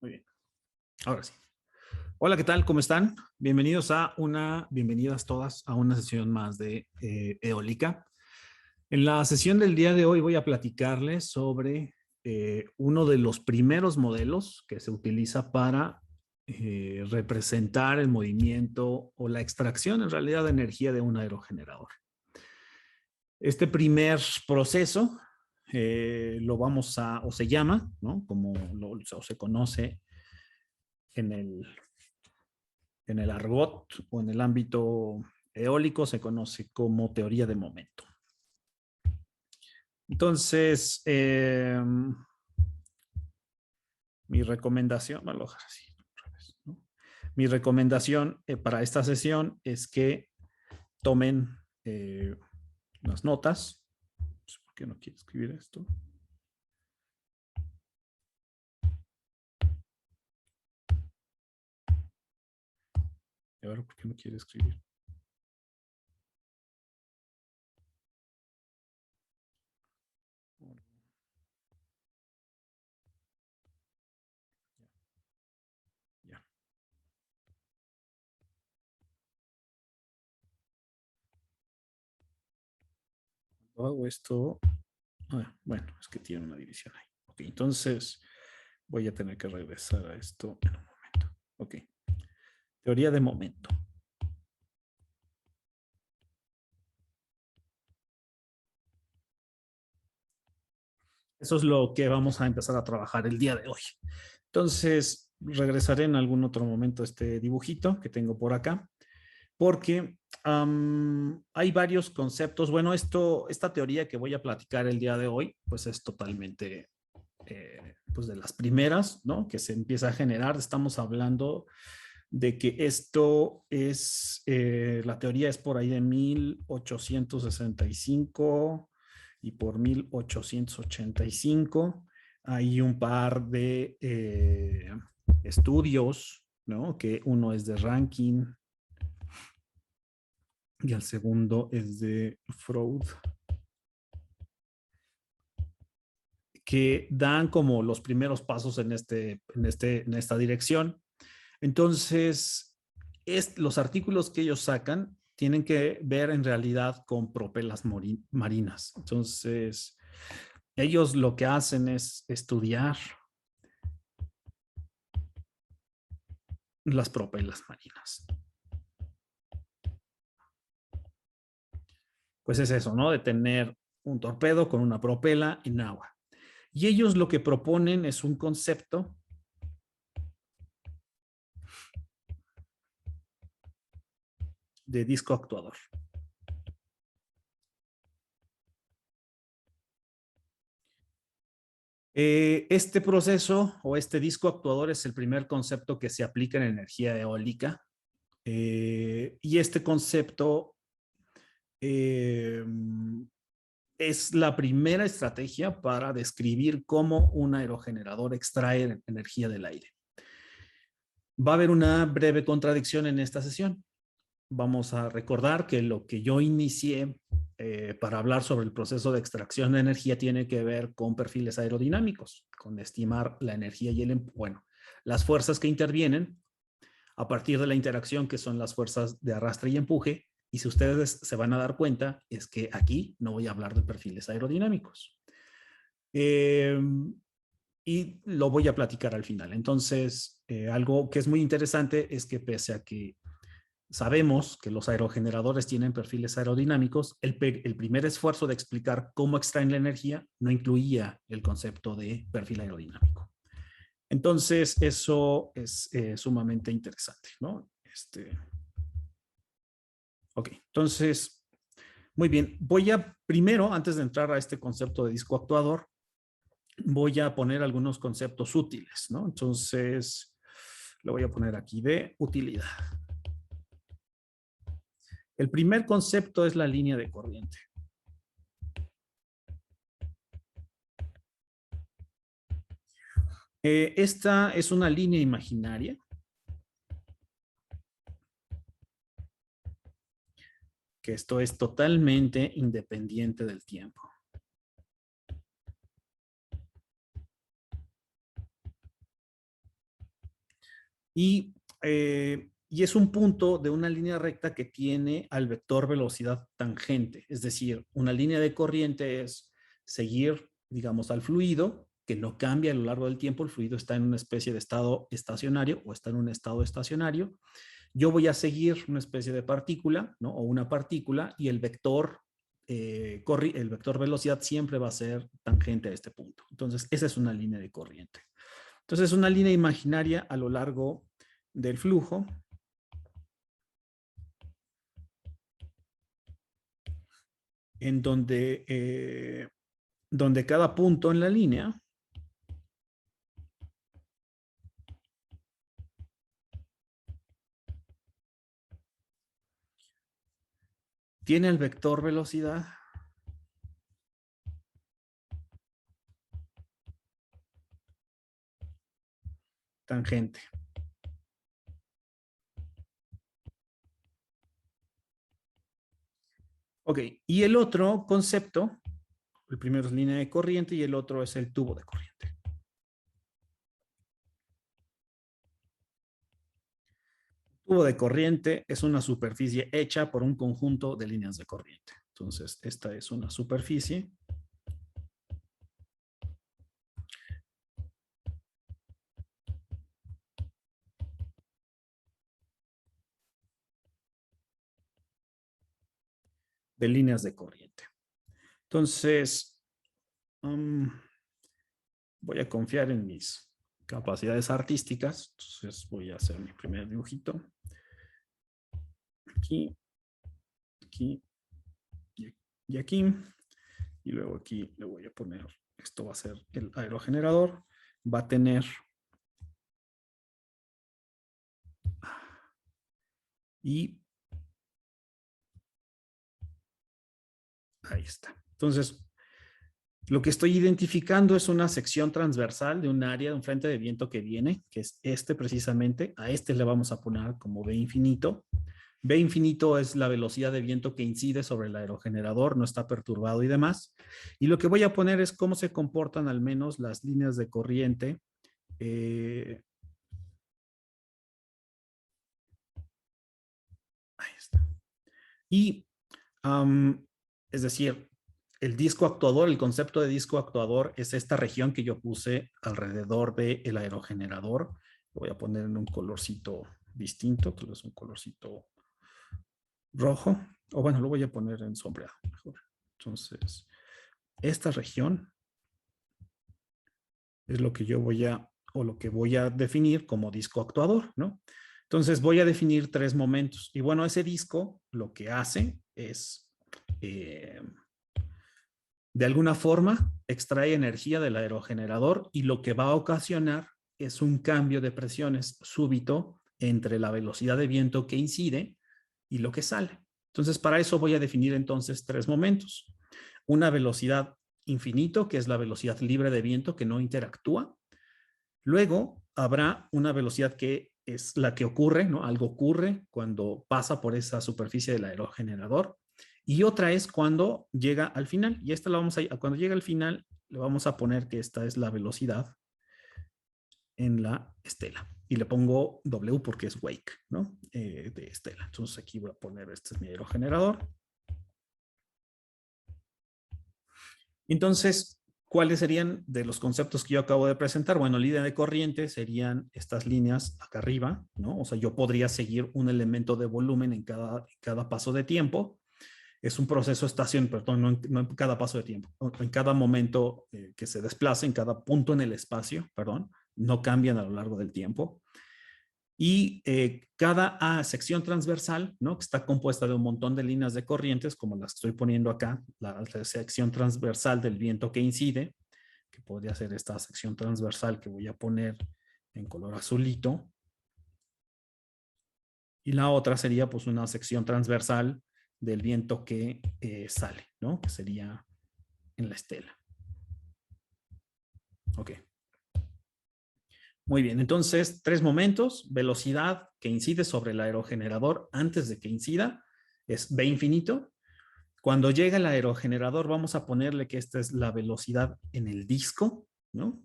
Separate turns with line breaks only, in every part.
Muy bien, ahora sí. Hola, ¿qué tal? ¿Cómo están? Bienvenidas todas a una sesión más de eólica. En la sesión del día de hoy voy a platicarles sobre uno de los primeros modelos que se utiliza para representar el movimiento o la extracción en realidad de energía de un aerogenerador. Este primer proceso o se llama, ¿no? O se conoce en el argot o en el ámbito eólico se conoce como teoría de momento. Entonces, mi recomendación, bueno, así, ¿no? Mi recomendación para esta sesión es que tomen unas notas. No sé por qué no quiere escribir esto. A ver, ¿por qué no quiere escribir? Ya. Cuando hago esto, bueno, es que tiene una división ahí. Ok, entonces voy a tener que regresar a esto en un momento. Ok. Teoría de momento. Eso es lo que vamos a empezar a trabajar el día de hoy. Entonces, regresaré en algún otro momento a este dibujito que tengo por acá, porque hay varios conceptos. Bueno, esta teoría que voy a platicar el día de hoy, pues es totalmente, pues de las primeras, ¿no? Que se empieza a generar. Estamos hablando de que esto es, la teoría es por ahí de 1865 y por 1885 hay un par de estudios, ¿no? Que uno es de Rankin y el segundo es de Freud, que dan como los primeros pasos en esta dirección. Entonces, los artículos que ellos sacan tienen que ver en realidad con propelas marinas. Entonces, ellos lo que hacen es estudiar las propelas marinas. Pues es eso, ¿no? De tener un torpedo con una propela en agua. Y ellos lo que proponen es un concepto de disco actuador. Este proceso o este disco actuador es el primer concepto que se aplica en energía eólica. Y este concepto eh, es la primera estrategia para describir cómo un aerogenerador extrae energía del aire. Va a haber una breve contradicción en esta sesión. Vamos a recordar que lo que yo inicié para hablar sobre el proceso de extracción de energía tiene que ver con perfiles aerodinámicos, con estimar la energía y las fuerzas que intervienen a partir de la interacción, que son las fuerzas de arrastre y empuje. Y si ustedes se van a dar cuenta, es que aquí no voy a hablar de perfiles aerodinámicos. Eh, y lo voy a platicar al final. Entonces, algo que es muy interesante es que pese a que sabemos que los aerogeneradores tienen perfiles aerodinámicos, el primer esfuerzo de explicar cómo extraen la energía no incluía el concepto de perfil aerodinámico. Entonces, eso es sumamente interesante, ¿no? Ok, entonces, muy bien. Primero, antes de entrar a este concepto de disco actuador, voy a poner algunos conceptos útiles, ¿no? Entonces, lo voy a poner aquí de utilidad. El primer concepto es la línea de corriente. Esta es una línea imaginaria que esto es totalmente independiente del tiempo. Y es un punto de una línea recta que tiene al vector velocidad tangente. Es decir, una línea de corriente es seguir, digamos, al fluido, que no cambia a lo largo del tiempo. El fluido está en una especie de estado estacionario o está en un estado estacionario. Yo voy a seguir una especie de partícula, ¿no? O una partícula, y el vector velocidad siempre va a ser tangente a este punto. Entonces, esa es una línea de corriente. Entonces, una línea imaginaria a lo largo del flujo, en donde cada punto en la línea tiene el vector velocidad tangente. Ok, y el otro concepto, el primero es línea de corriente y el otro es el tubo de corriente. El tubo de corriente es una superficie hecha por un conjunto de líneas de corriente. Entonces, esta es una superficie de líneas de corriente. Entonces, voy a confiar en mis capacidades artísticas. Entonces, voy a hacer mi primer dibujito. Aquí, aquí y aquí. Y luego aquí le voy a poner, esto va a ser el aerogenerador. Va a tener y ahí está. Entonces, lo que estoy identificando es una sección transversal de un área, de un frente de viento que viene, que es este precisamente. A este le vamos a poner como V infinito. V infinito es la velocidad de viento que incide sobre el aerogenerador, no está perturbado y demás. Y lo que voy a poner es cómo se comportan al menos las líneas de corriente. Ahí está. Y, es decir, el disco actuador, el concepto de disco actuador es esta región que yo puse alrededor del aerogenerador. Lo voy a poner en un colorcito distinto, tal vez un colorcito rojo, o bueno, lo voy a poner en sombreado mejor. Entonces, esta región es lo que yo voy a, o lo que voy a definir como disco actuador, ¿no? Entonces voy a definir 3 momentos. Y bueno, ese disco lo que hace es, de alguna forma, extrae energía del aerogenerador y lo que va a ocasionar es un cambio de presiones súbito entre la velocidad de viento que incide y lo que sale. Entonces, para eso voy a definir entonces 3 momentos. Una velocidad infinito, que es la velocidad libre de viento que no interactúa. Luego habrá una velocidad que es la que ocurre, ¿no? Algo ocurre cuando pasa por esa superficie del aerogenerador. Y otra es cuando llega al final. Y esta la vamos cuando llega al final, le vamos a poner que esta es la velocidad en la estela. Y le pongo W porque es wake, ¿no? De estela. Entonces aquí voy a poner, este es mi aerogenerador. Entonces, ¿cuáles serían de los conceptos que yo acabo de presentar? Bueno, línea de corriente serían estas líneas acá arriba, ¿no? O sea, yo podría seguir un elemento de volumen en cada paso de tiempo. Es un proceso estación, perdón, no en cada paso de tiempo, en cada momento que se desplace, en cada punto en el espacio, perdón, no cambian a lo largo del tiempo. Y cada sección transversal, ¿no? Que está compuesta de un montón de líneas de corrientes, como las estoy poniendo acá, la sección transversal del viento que incide, que podría ser esta sección transversal que voy a poner en color azulito. Y la otra sería pues una sección transversal del viento que sale, ¿no? Que sería en la estela. Ok. Muy bien, entonces 3 momentos: velocidad que incide sobre el aerogenerador antes de que incida es V infinito. Cuando llega el aerogenerador vamos a ponerle que esta es la velocidad en el disco, ¿no?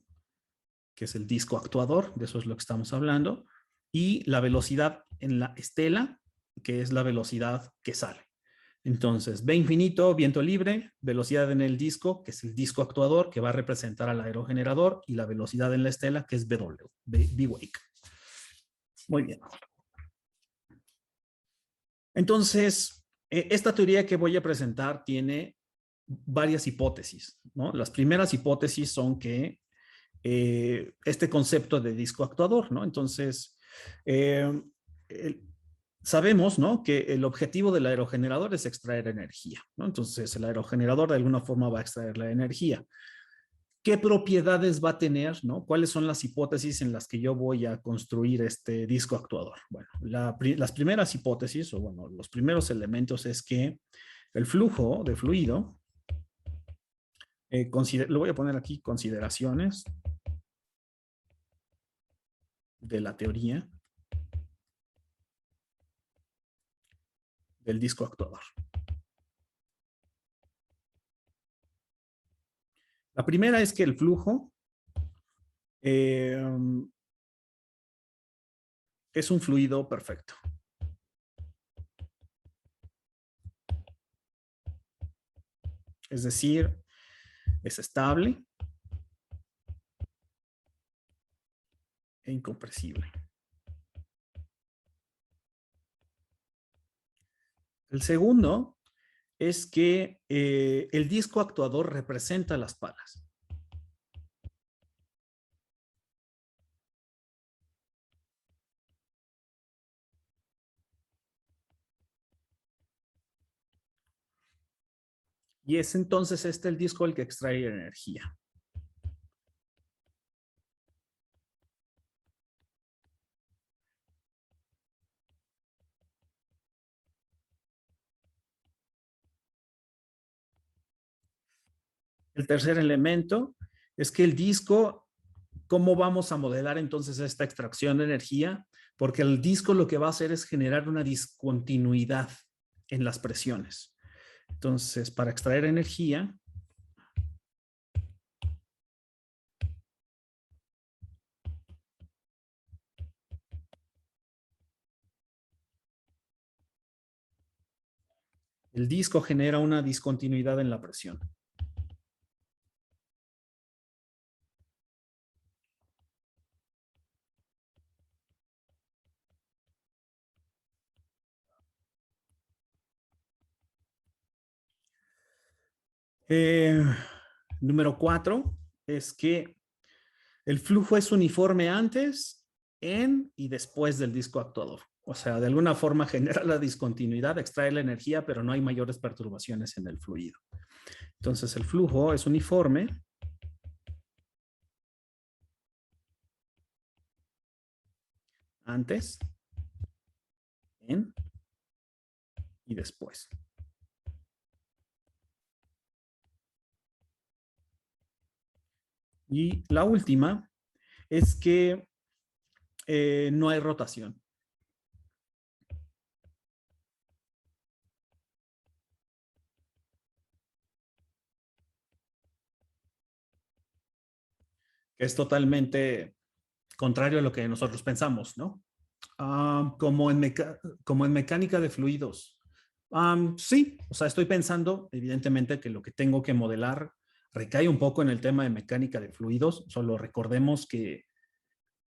Que es el disco actuador, de eso es lo que estamos hablando. y la velocidad en la estela, que es la velocidad que sale. Entonces, V infinito, viento libre, velocidad en el disco, que es el disco actuador, que va a representar al aerogenerador, y la velocidad en la estela, que es W, V-wake. Muy bien. Entonces, esta teoría que voy a presentar tiene varias hipótesis, ¿no? Las primeras hipótesis son que este concepto de disco actuador, ¿no? Entonces, eh, sabemos, ¿no? Que el objetivo del aerogenerador es extraer energía, ¿no? Entonces, el aerogenerador de alguna forma va a extraer la energía. ¿Qué propiedades va a tener, ¿no? ¿Cuáles son las hipótesis en las que yo voy a construir este disco actuador? Bueno, las primeras hipótesis, o bueno, los primeros elementos es que el flujo de fluido, lo voy a poner aquí, consideraciones de la teoría del disco actuador. La primera es que el flujo es un fluido perfecto. Es decir, es estable e incompresible. El segundo es que el disco actuador representa las palas. Y es entonces el disco el que extrae energía. El tercer elemento es que el disco, ¿cómo vamos a modelar entonces esta extracción de energía? Porque el disco lo que va a hacer es generar una discontinuidad en las presiones. Entonces, para extraer energía, el disco genera una discontinuidad en la presión. Número 4 es que el flujo es uniforme antes, en y después del disco actuador. O sea, de alguna forma genera la discontinuidad, extrae la energía, pero no hay mayores perturbaciones en el fluido. Entonces, el flujo es uniforme antes, en y después. Y la última es que no hay rotación. Que es totalmente contrario a lo que nosotros pensamos, ¿no? Como en mecánica de fluidos. Sí, o sea, estoy pensando, evidentemente, que lo que tengo que modelar recae un poco en el tema de mecánica de fluidos. Solo recordemos que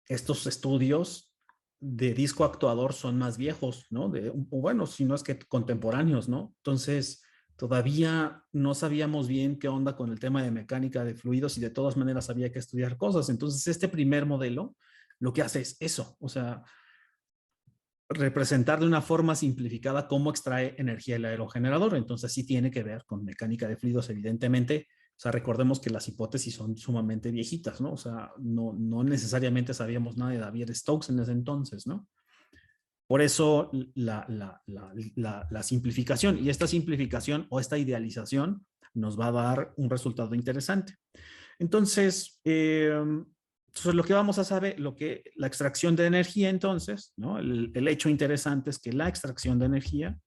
estos estudios de disco actuador son más viejos, ¿no? Bueno, si no es que contemporáneos, ¿no? Entonces, todavía no sabíamos bien qué onda con el tema de mecánica de fluidos y de todas maneras había que estudiar cosas. Entonces, este primer modelo lo que hace es eso, o sea, representar de una forma simplificada cómo extrae energía el aerogenerador. Entonces sí tiene que ver con mecánica de fluidos, evidentemente. O sea, recordemos que las hipótesis son sumamente viejitas, ¿no? O sea, no necesariamente sabíamos nada de David Stokes en ese entonces, ¿no? Por eso la simplificación, y esta simplificación o esta idealización nos va a dar un resultado interesante. Entonces, lo que vamos a saber, la extracción de energía, entonces, ¿no? El hecho interesante es que la extracción de energía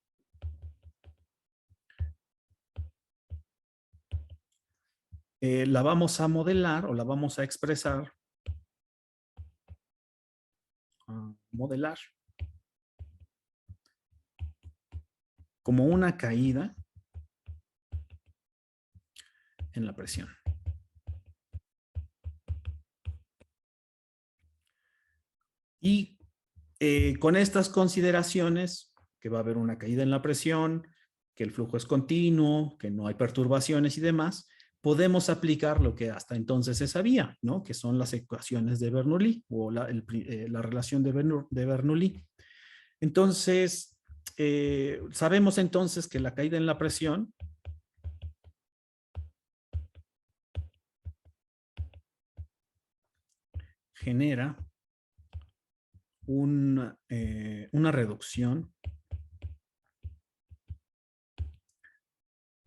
la vamos a modelar o la vamos a expresar modelar como una caída en la presión. Y con estas consideraciones, que va a haber una caída en la presión, que el flujo es continuo, que no hay perturbaciones y demás, podemos aplicar lo que hasta entonces se sabía, ¿no? Que son las ecuaciones de Bernoulli o la relación de Bernoulli. Entonces, sabemos entonces que la caída en la presión genera una reducción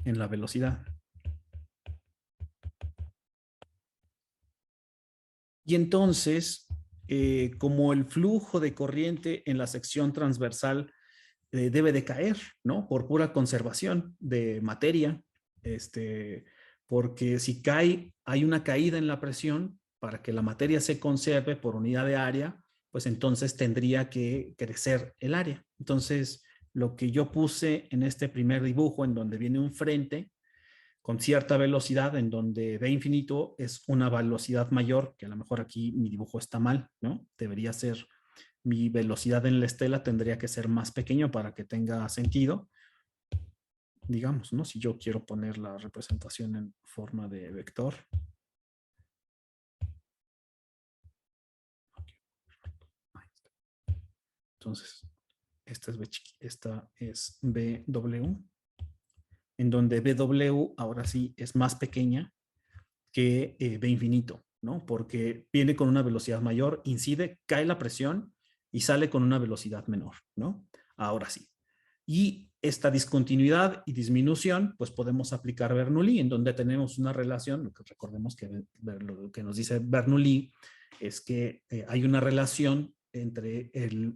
en la velocidad. Y entonces, como el flujo de corriente en la sección transversal debe de caer, ¿no? Por pura conservación de materia, porque si hay una caída en la presión, para que la materia se conserve por unidad de área, pues entonces tendría que crecer el área. Entonces, lo que yo puse en este primer dibujo, en donde viene un frente con cierta velocidad, en donde V infinito es una velocidad mayor, que a lo mejor aquí mi dibujo está mal, ¿no? Debería ser, mi velocidad en la estela tendría que ser más pequeño para que tenga sentido. Digamos, ¿no? Si yo quiero poner la representación en forma de vector. Entonces, esta es BW, en donde BW ahora sí es más pequeña que V infinito, ¿no? Porque viene con una velocidad mayor, incide, cae la presión y sale con una velocidad menor, ¿no? Ahora sí. Y esta discontinuidad y disminución, pues podemos aplicar Bernoulli, en donde tenemos una relación, lo que recordemos que lo que nos dice Bernoulli es que hay una relación entre el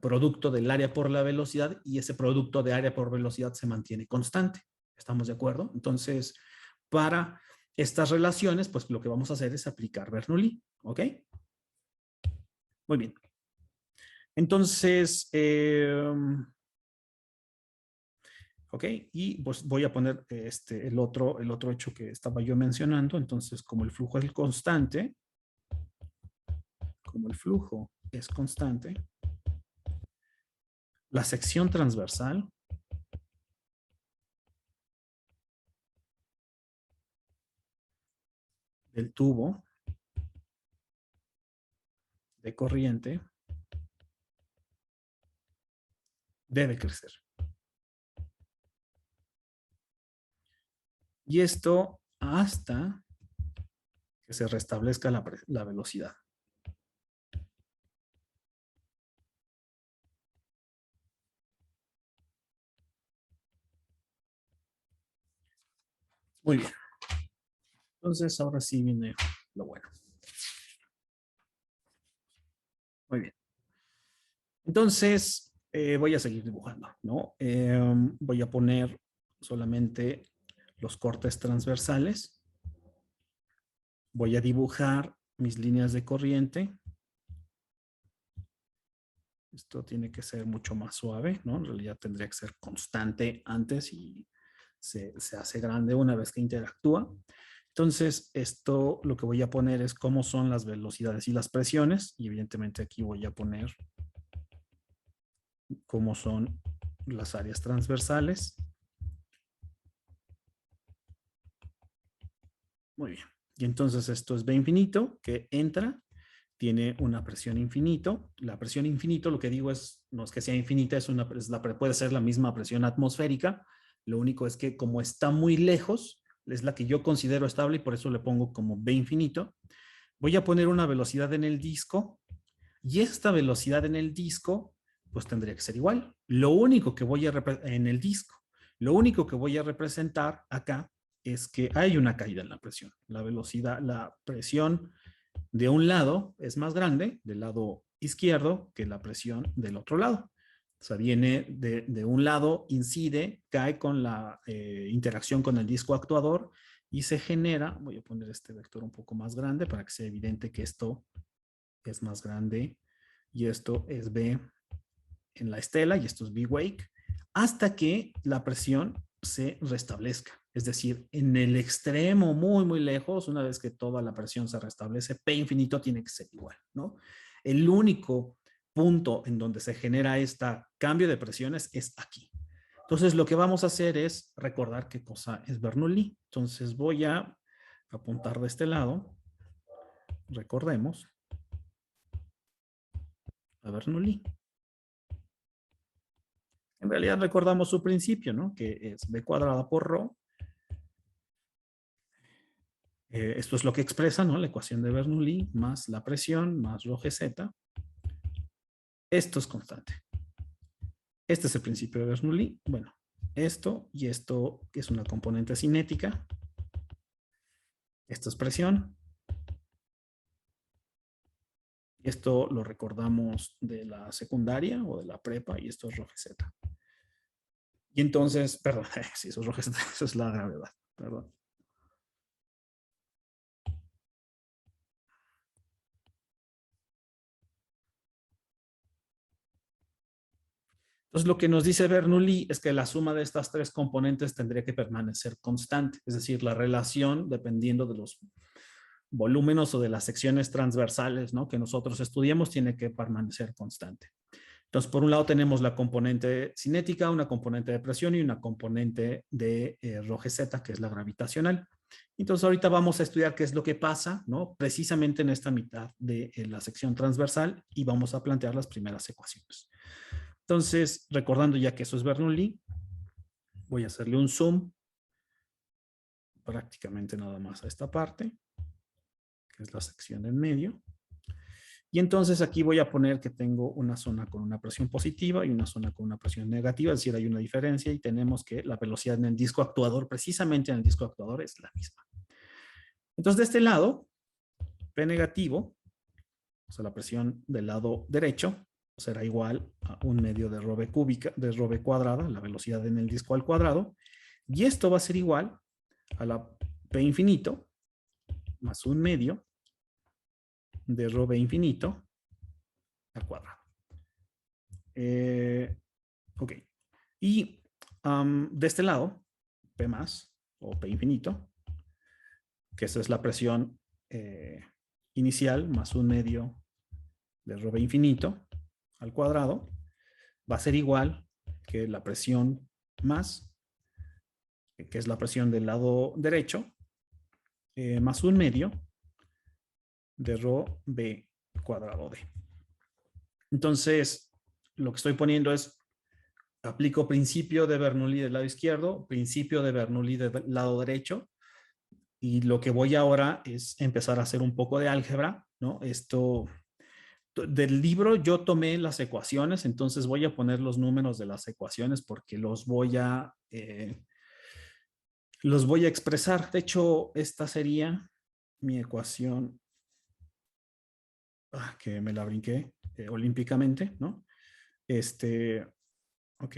producto del área por la velocidad y ese producto de área por velocidad se mantiene constante. ¿Estamos de acuerdo? Entonces, para estas relaciones, pues lo que vamos a hacer es aplicar Bernoulli, ¿ok? Muy bien. Entonces, ok, y pues voy a poner el otro hecho que estaba yo mencionando. Entonces, como el flujo es constante, la sección transversal del tubo de corriente debe crecer. Y esto hasta que se restablezca la velocidad. Muy bien. Entonces, ahora sí viene lo bueno. Muy bien. Entonces, voy a seguir dibujando, ¿no? Voy a poner solamente los cortes transversales. Voy a dibujar mis líneas de corriente. Esto tiene que ser mucho más suave, ¿no? En realidad tendría que ser constante antes y se hace grande una vez que interactúa. Entonces, esto lo que voy a poner es cómo son las velocidades y las presiones. Y evidentemente aquí voy a poner cómo son las áreas transversales. Muy bien. Y entonces esto es B infinito, que entra, tiene una presión infinito. La presión infinito, lo que digo es, no es que sea infinita, puede ser la misma presión atmosférica. Lo único es que como está muy lejos, es la que yo considero estable y por eso le pongo como B infinito. Voy a poner una velocidad en el disco y esta velocidad en el disco, pues tendría que ser igual. Lo único que voy a en el disco, lo único que voy a representar acá es que hay una caída en la presión. La velocidad, la presión de un lado es más grande, del lado izquierdo, que la presión del otro lado. O sea, viene de un lado, incide, cae con la interacción con el disco actuador y se genera, voy a poner este vector un poco más grande para que sea evidente que esto es más grande y esto es B en la estela y esto es B wake, hasta que la presión se restablezca. Es decir, en el extremo muy, muy lejos, una vez que toda la presión se restablece, P infinito tiene que ser igual, ¿no? El único punto en donde se genera este cambio de presiones es aquí. Entonces, lo que vamos a hacer es recordar qué cosa es Bernoulli. Entonces, voy a apuntar de este lado. Recordemos a Bernoulli. En realidad recordamos su principio, ¿no? Que es B cuadrada por ρ. Esto es lo que expresa, ¿no? La ecuación de Bernoulli más la presión más rho gz. Esto es constante. Este es el principio de Bernoulli. Bueno, esto y esto que es una componente cinética. Esto es presión. Esto lo recordamos de la secundaria o de la prepa y esto es rho gz. Y entonces, perdón, sí, eso es rho gz, eso es la gravedad, perdón. Entonces, lo que nos dice Bernoulli es que la suma de estas tres componentes tendría que permanecer constante, es decir, la relación dependiendo de los volúmenes o de las secciones transversales, ¿no?, que nosotros estudiemos tiene que permanecer constante. Entonces, por un lado tenemos la componente cinética, una componente de presión y una componente de rho gz, que es la gravitacional. Entonces, ahorita vamos a estudiar qué es lo que pasa, ¿no?, precisamente en esta mitad de la sección transversal y vamos a plantear las primeras ecuaciones. Entonces, recordando ya que eso es Bernoulli, voy a hacerle un zoom prácticamente nada más a esta parte, que es la sección en medio. Y entonces aquí voy a poner que tengo una zona con una presión positiva y una zona con una presión negativa, es decir, hay una diferencia y tenemos que la velocidad en el disco actuador, precisamente en el disco actuador, es la misma. Entonces, de este lado, P negativo, o sea, la presión del lado derecho, será igual a 1/2 de ρ cúbica, de ρ cuadrada, la velocidad en el disco al cuadrado, y esto va a ser igual a la P infinito más 1/2 de ρ infinito al cuadrado. Ok. Y de este lado, P más, o P infinito, que esa es la presión inicial, más 1/2 de ρ infinito al cuadrado, va a ser igual que la presión más, que es la presión del lado derecho, más 1/2 de ρ b cuadrado d. Entonces, lo que estoy poniendo es, aplico principio de Bernoulli del lado izquierdo, principio de Bernoulli del lado derecho, y lo que voy ahora es empezar a hacer un poco de álgebra, ¿no? Esto, del libro yo tomé las ecuaciones, entonces voy a poner los números de las ecuaciones porque los voy a expresar. De hecho, esta sería mi ecuación, que me la brinqué olímpicamente, ¿no? Ok.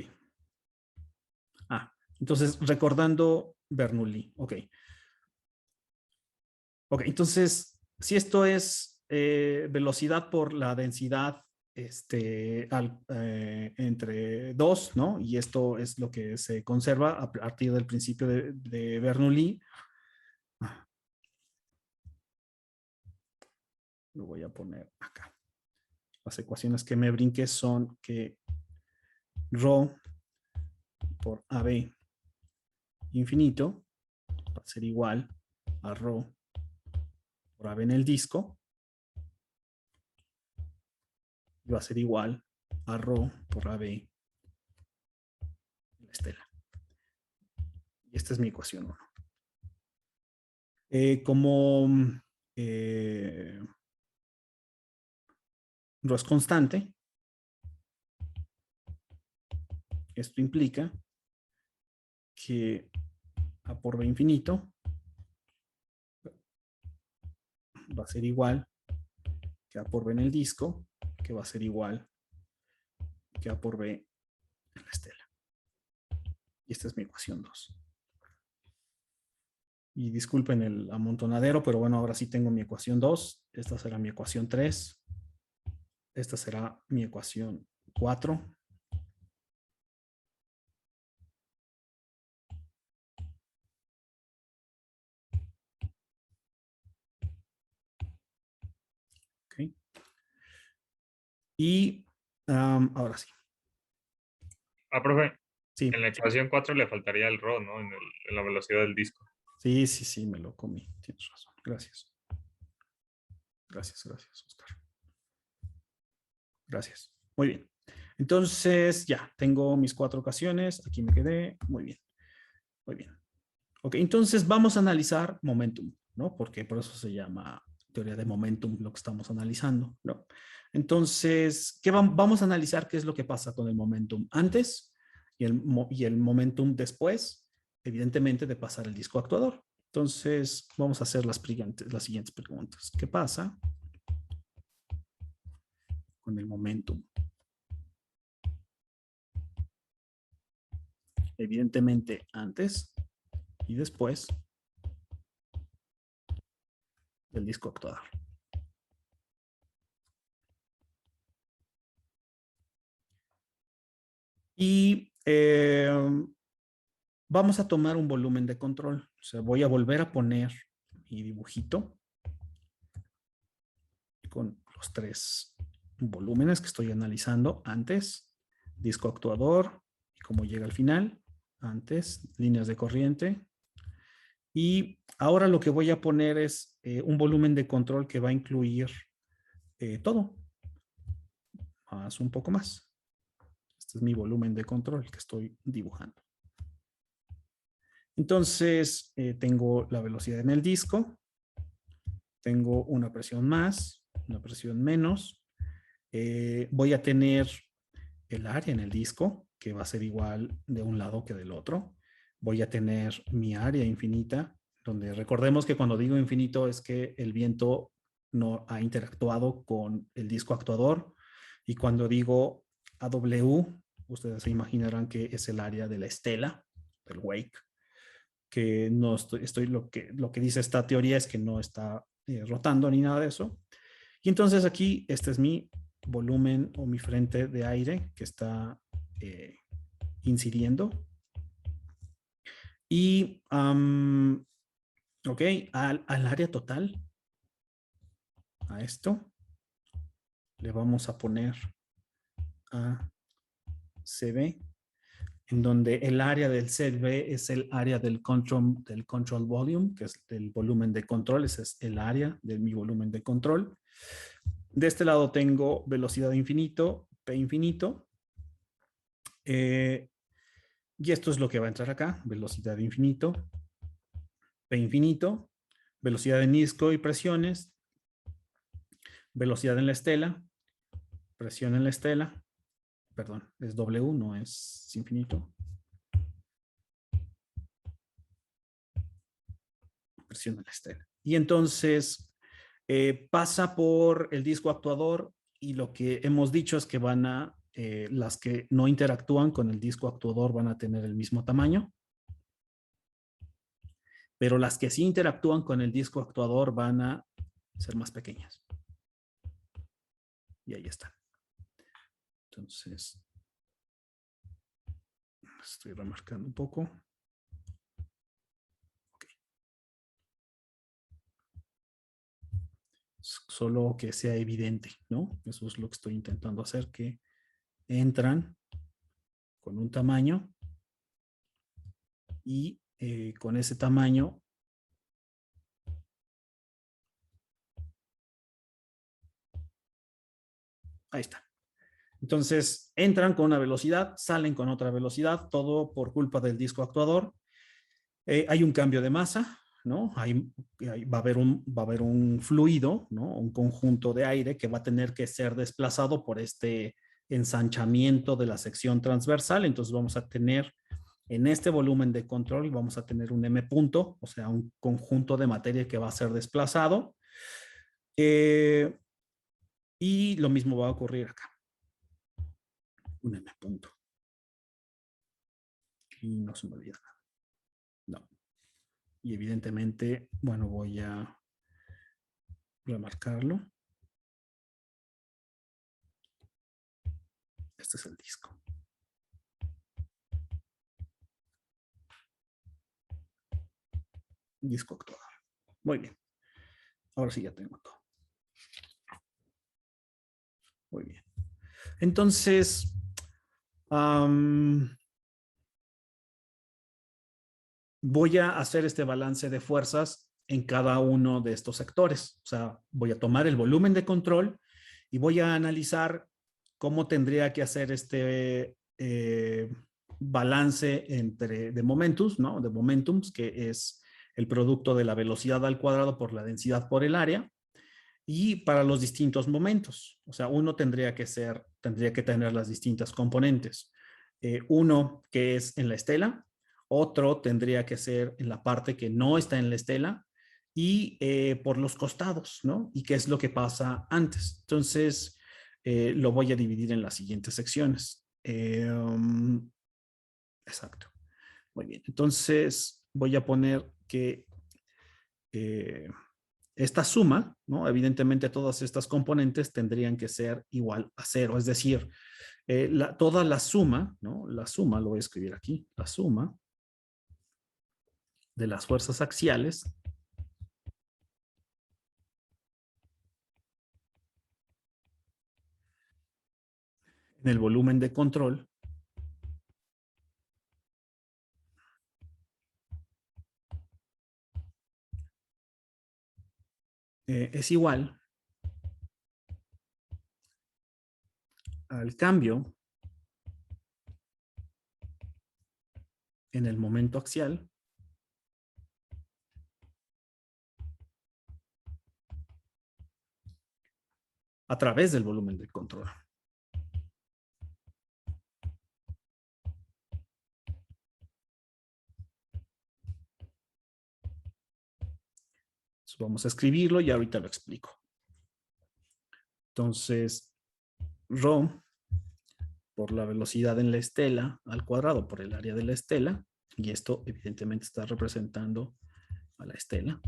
Entonces, recordando Bernoulli, ok. Ok, entonces, si esto es velocidad por la densidad entre 2, ¿no? Y esto es lo que se conserva a partir del principio de Bernoulli. Lo voy a poner acá. Las ecuaciones que me brinqué son que ρ por AB infinito va a ser igual a ρ por AB en el disco, y va a ser igual a ρ por AB en la estela. Y esta es mi ecuación 1. Como ρ es constante, esto implica que A por B infinito va a ser igual que A por B en el disco, que va a ser igual que A por B en la estela. Y esta es mi ecuación 2. Y disculpen el amontonadero, pero bueno, ahora sí tengo mi ecuación 2. Esta será mi ecuación 3. esta será mi ecuación 4. Okay. Y ahora sí.
Profe,
Sí,
en la ecuación 4 le faltaría el ρ, ¿no? En la velocidad del disco.
sí, me lo comí. Tienes razón. Gracias. Gracias, Oscar. Gracias. Muy bien. Entonces, ya, tengo mis 4 ocasiones. Aquí me quedé. Muy bien. Muy bien. Ok, entonces vamos a analizar momentum, ¿no? Porque por eso se llama teoría de momentum lo que estamos analizando, ¿no? Entonces, vamos a analizar qué es lo que pasa con el momentum antes y el momentum después, evidentemente, de pasar el disco actuador. Entonces, vamos a hacer las siguientes preguntas. ¿Qué pasa con el momentum? Evidentemente, antes y después del disco actuador. Y vamos a tomar un volumen de control. O sea, voy a volver a poner mi dibujito con los 3 volúmenes que estoy analizando antes, disco actuador y cómo llega al final, antes, líneas de corriente. Y ahora lo que voy a poner es un volumen de control que va a incluir todo, más un poco más. Este es mi volumen de control que estoy dibujando. Entonces, tengo la velocidad en el disco, tengo una presión más, una presión menos. Voy a tener el área en el disco, que va a ser igual de un lado que del otro. Voy a tener mi área infinita, donde recordemos que cuando digo infinito es que el viento no ha interactuado con el disco actuador. Y cuando digo AW, ustedes se imaginarán que es el área de la estela, del wake, que no lo que dice esta teoría es que no está rotando ni nada de eso. Y entonces aquí este es mi volumen o mi frente de aire que está incidiendo. Y, ok, al área total, a esto, le vamos a poner a CB, en donde el área del CB es el área del control volume, que es el volumen de control, ese es el área de mi volumen de control. De este lado tengo velocidad de infinito, P infinito, y esto es lo que va a entrar acá, velocidad de infinito, P infinito, velocidad en disco y presiones, velocidad en la estela, presión en la estela, perdón, es W, no es infinito, presión en la estela. Y entonces pasa por el disco actuador y lo que hemos dicho es que las que no interactúan con el disco actuador van a tener el mismo tamaño, pero las que sí interactúan con el disco actuador van a ser más pequeñas. Y ahí está. Entonces, estoy remarcando un poco. Okay. Solo que sea evidente, ¿no? Eso es lo que estoy intentando hacer, que entran con un tamaño y con ese tamaño ahí está. Entonces, entran con una velocidad, salen con otra velocidad, todo por culpa del disco actuador. Hay un cambio de masa, ¿no? Va a haber un fluido, ¿no? Un conjunto de aire que va a tener que ser desplazado por este ensanchamiento de la sección transversal. Entonces, vamos a tener en este volumen de control, vamos a tener un M punto, o sea, un conjunto de materia que va a ser desplazado. Y lo mismo va a ocurrir acá. Un M punto. Y no se me olvida nada. No. Y evidentemente, bueno, voy a remarcarlo. Este es el disco. Disco actuador. Muy bien. Ahora sí ya tengo todo. Muy bien. Entonces, voy a hacer este balance de fuerzas en cada uno de estos sectores. O sea, voy a tomar el volumen de control y voy a analizar cómo tendría que hacer este balance de momentos, ¿no? De momentums, que es el producto de la velocidad al cuadrado por la densidad por el área, y para los distintos momentos. O sea, uno tendría que tener las distintas componentes. Uno que es en la estela, otro tendría que ser en la parte que no está en la estela y por los costados, ¿no? Y qué es lo que pasa antes. Entonces, lo voy a dividir en las siguientes secciones. Exacto. Muy bien. Entonces, voy a poner que esta suma, ¿no? Evidentemente todas estas componentes tendrían que ser igual a cero, es decir, toda la suma, ¿no? La suma, lo voy a escribir aquí, la suma de las fuerzas axiales en el volumen de control es igual al cambio en el momento axial a través del volumen de control. Entonces, vamos a escribirlo y ahorita lo explico. Entonces, ρ por la velocidad en la estela al cuadrado por el área de la estela, y esto evidentemente está representando a la estela,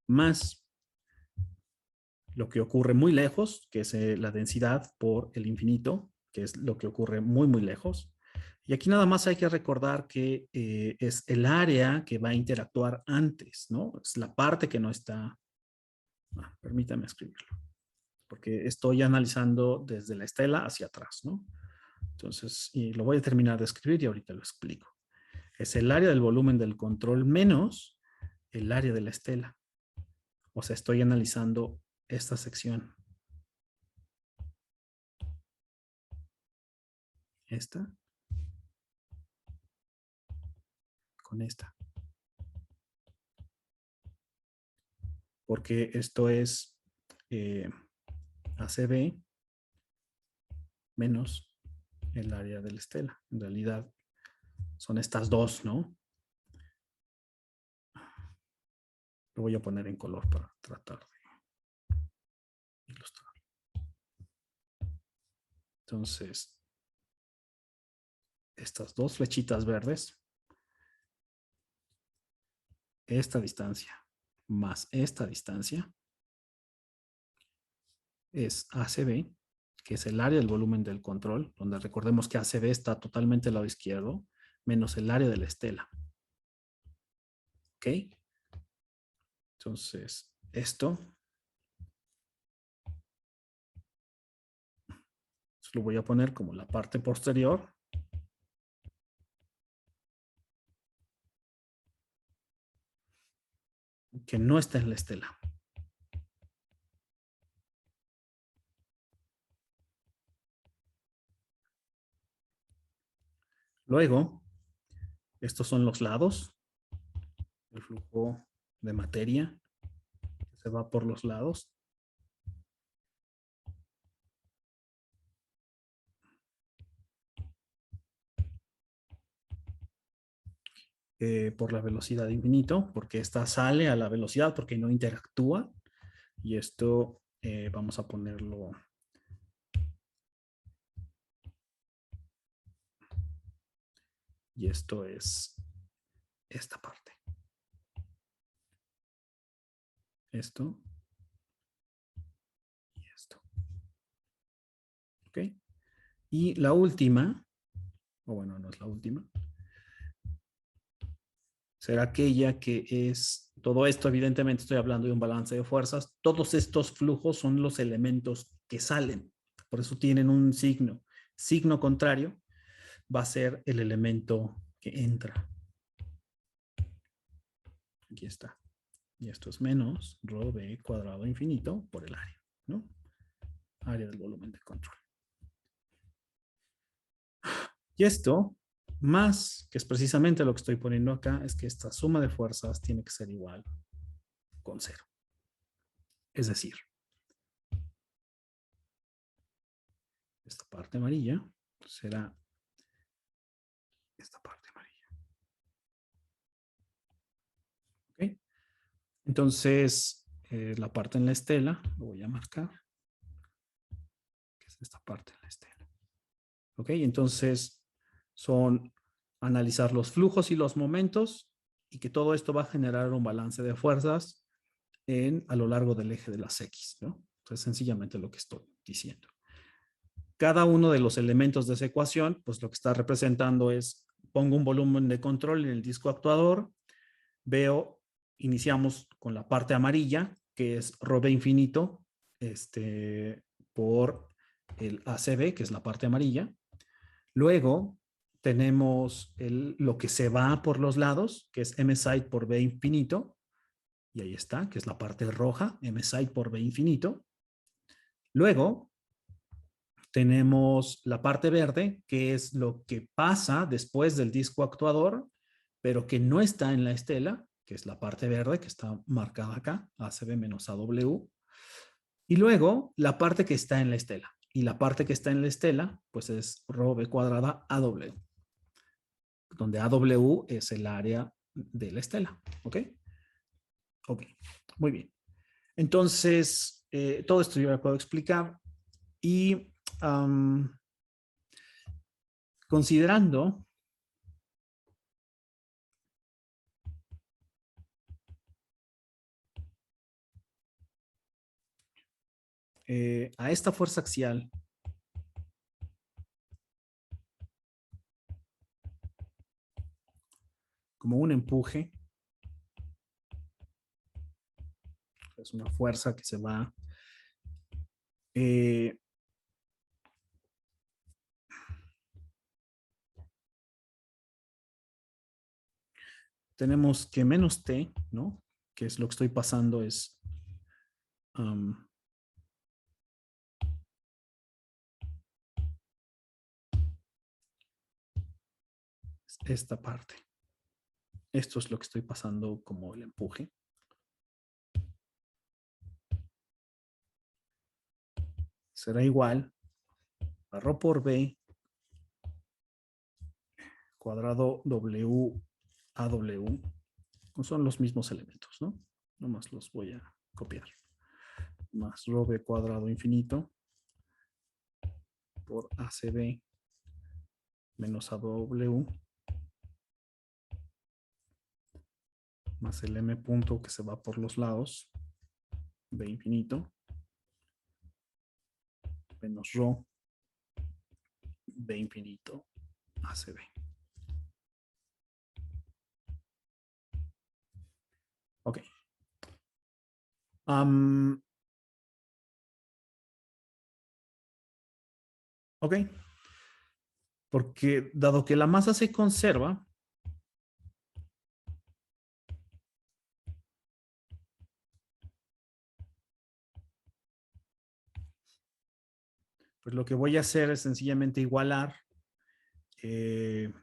más lo que ocurre muy lejos, que es la densidad por el infinito, que es lo que ocurre muy, muy lejos. Y aquí nada más hay que recordar que es el área que va a interactuar antes, ¿no? Es la parte que no está... permítame escribirlo, porque estoy analizando desde la estela hacia atrás, ¿no? Entonces, y lo voy a terminar de escribir y ahorita lo explico. Es el área del volumen del control menos el área de la estela. O sea, estoy analizando esta sección. Esta con esta. Porque esto es ACB menos el área de la estela. En realidad son estas dos, ¿no? Lo voy a poner en color para tratar de ilustrar. Entonces, estas dos flechitas verdes, esta distancia más esta distancia es ACB, que es el área del volumen del control, donde recordemos que ACB está totalmente al lado izquierdo, menos el área de la estela. ¿Ok? Entonces, esto lo voy a poner como la parte posterior. Que no está en la estela. Luego, estos son los lados, el flujo de materia que se va por los lados. Por la velocidad de infinito, porque esta sale a la velocidad porque no interactúa. Y esto vamos a ponerlo y esto es esta parte. Esto y esto. ¿Ok? Y la última, o bueno, no es la última, será aquella que es, todo esto evidentemente estoy hablando de un balance de fuerzas, todos estos flujos son los elementos que salen, por eso tienen un signo. Signo contrario va a ser el elemento que entra. Aquí está. Y esto es menos rho v cuadrado infinito por el área, ¿no? Área del volumen de control. Y esto, más, que es precisamente lo que estoy poniendo acá, es que esta suma de fuerzas tiene que ser igual con cero. Es decir, esta parte amarilla será esta parte amarilla. ¿Ok? Entonces, la parte en la estela, lo voy a marcar, que es esta parte en la estela. ¿Ok? Entonces, son analizar los flujos y los momentos y que todo esto va a generar un balance de fuerzas a lo largo del eje de las X, ¿no? Entonces, sencillamente lo que estoy diciendo. Cada uno de los elementos de esa ecuación, pues lo que está representando es, pongo un volumen de control en el disco actuador, veo, iniciamos con la parte amarilla, que es ρ v infinito, por el ACB, que es la parte amarilla. Luego tenemos lo que se va por los lados, que es m side por v infinito, y ahí está, que es la parte roja, m side por v infinito. Luego tenemos la parte verde, que es lo que pasa después del disco actuador, pero que no está en la estela, que es la parte verde que está marcada acá, ACB menos AW. Y luego la parte que está en la estela. Y la parte que está en la estela, pues es ρ v cuadrada AW, donde AW es el área de la estela. ¿Ok? Ok, muy bien. Entonces, todo esto yo ya puedo explicar. Y considerando a esta fuerza axial como un empuje, es una fuerza que se va tenemos que menos t, ¿no? Que es lo que estoy pasando es esta parte. Esto es lo que estoy pasando como el empuje. Será igual a ρ por b cuadrado w a w. Son los mismos elementos, ¿no? Nomás los voy a copiar. Más ρ v cuadrado infinito por ACB menos AW más el m punto que se va por los lados, b infinito, menos ρ, b infinito, ACB. Ok. Ok. Porque dado que la masa se conserva, pues lo que voy a hacer es sencillamente igualar,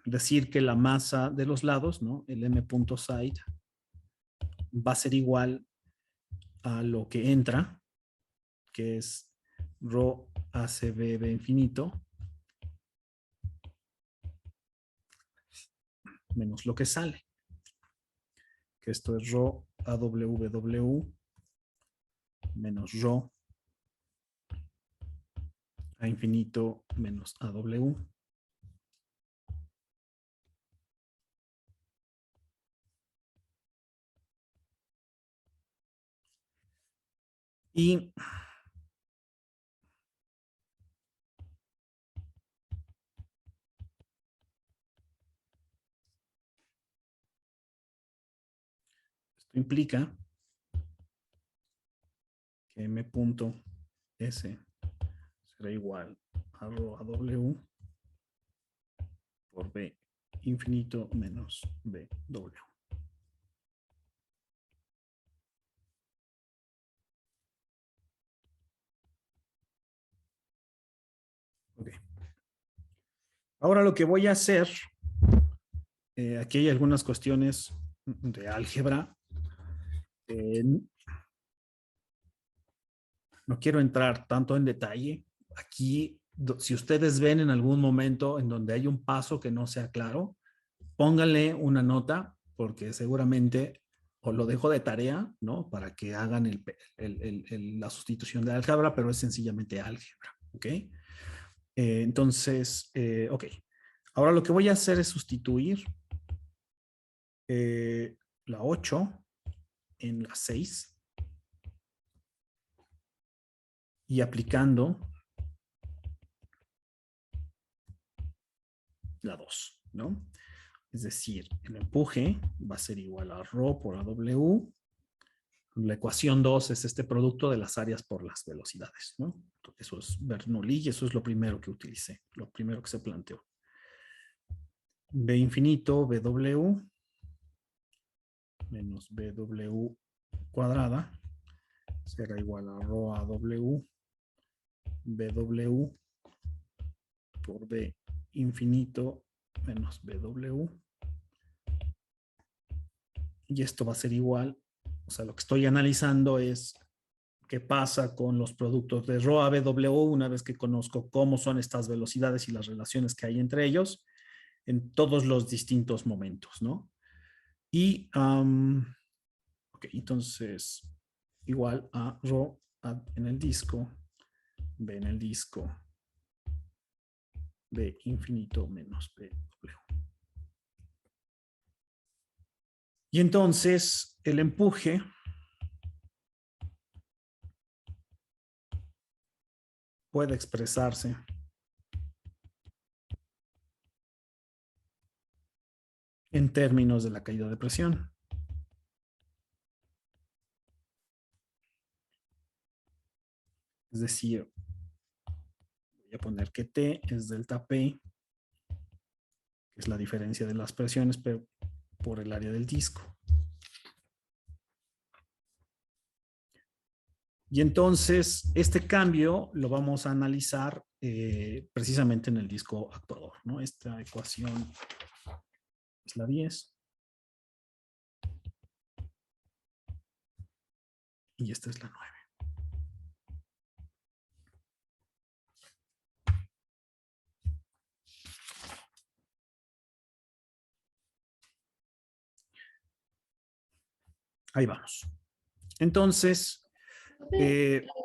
decir que la masa de los lados, ¿no? El m punto side va a ser igual a lo que entra, que es ρ ACB b infinito, menos lo que sale, que esto es ρ AWW menos ρ a infinito menos AW. Y implica que m punto s será igual a rho a w por b infinito menos b w. Ok. Ahora lo que voy a hacer, aquí hay algunas cuestiones de álgebra. No quiero entrar tanto en detalle. Aquí, si ustedes ven en algún momento en donde hay un paso que no sea claro, pónganle una nota porque seguramente o lo dejo de tarea, ¿no? Para que hagan la sustitución de álgebra, pero es sencillamente álgebra, ¿ok? Entonces, ok. Ahora lo que voy a hacer es sustituir la 8 en la 6 y aplicando la 2, ¿no? Es decir, el empuje va a ser igual a ρ por AW. La ecuación 2 es este producto de las áreas por las velocidades, ¿no? Eso es Bernoulli y eso es lo primero que utilicé, lo primero que se planteó. B infinito, BW, menos BW cuadrada, será igual a ρ a W, BW por B infinito menos BW. Y esto va a ser igual, o sea, lo que estoy analizando es qué pasa con los productos de ρ a BW una vez que conozco cómo son estas velocidades y las relaciones que hay entre ellos en todos los distintos momentos, ¿no? Y, ok, entonces, igual a ρ en el disco, B en el disco, B infinito menos BW. Y entonces, el empuje puede expresarse en términos de la caída de presión. Es decir, voy a poner que T es delta P, que es la diferencia de las presiones por el área del disco. Y entonces, este cambio lo vamos a analizar precisamente en el disco actuador, ¿no? Esta ecuación es la 10. Y esta es la 9. Ahí vamos. Entonces,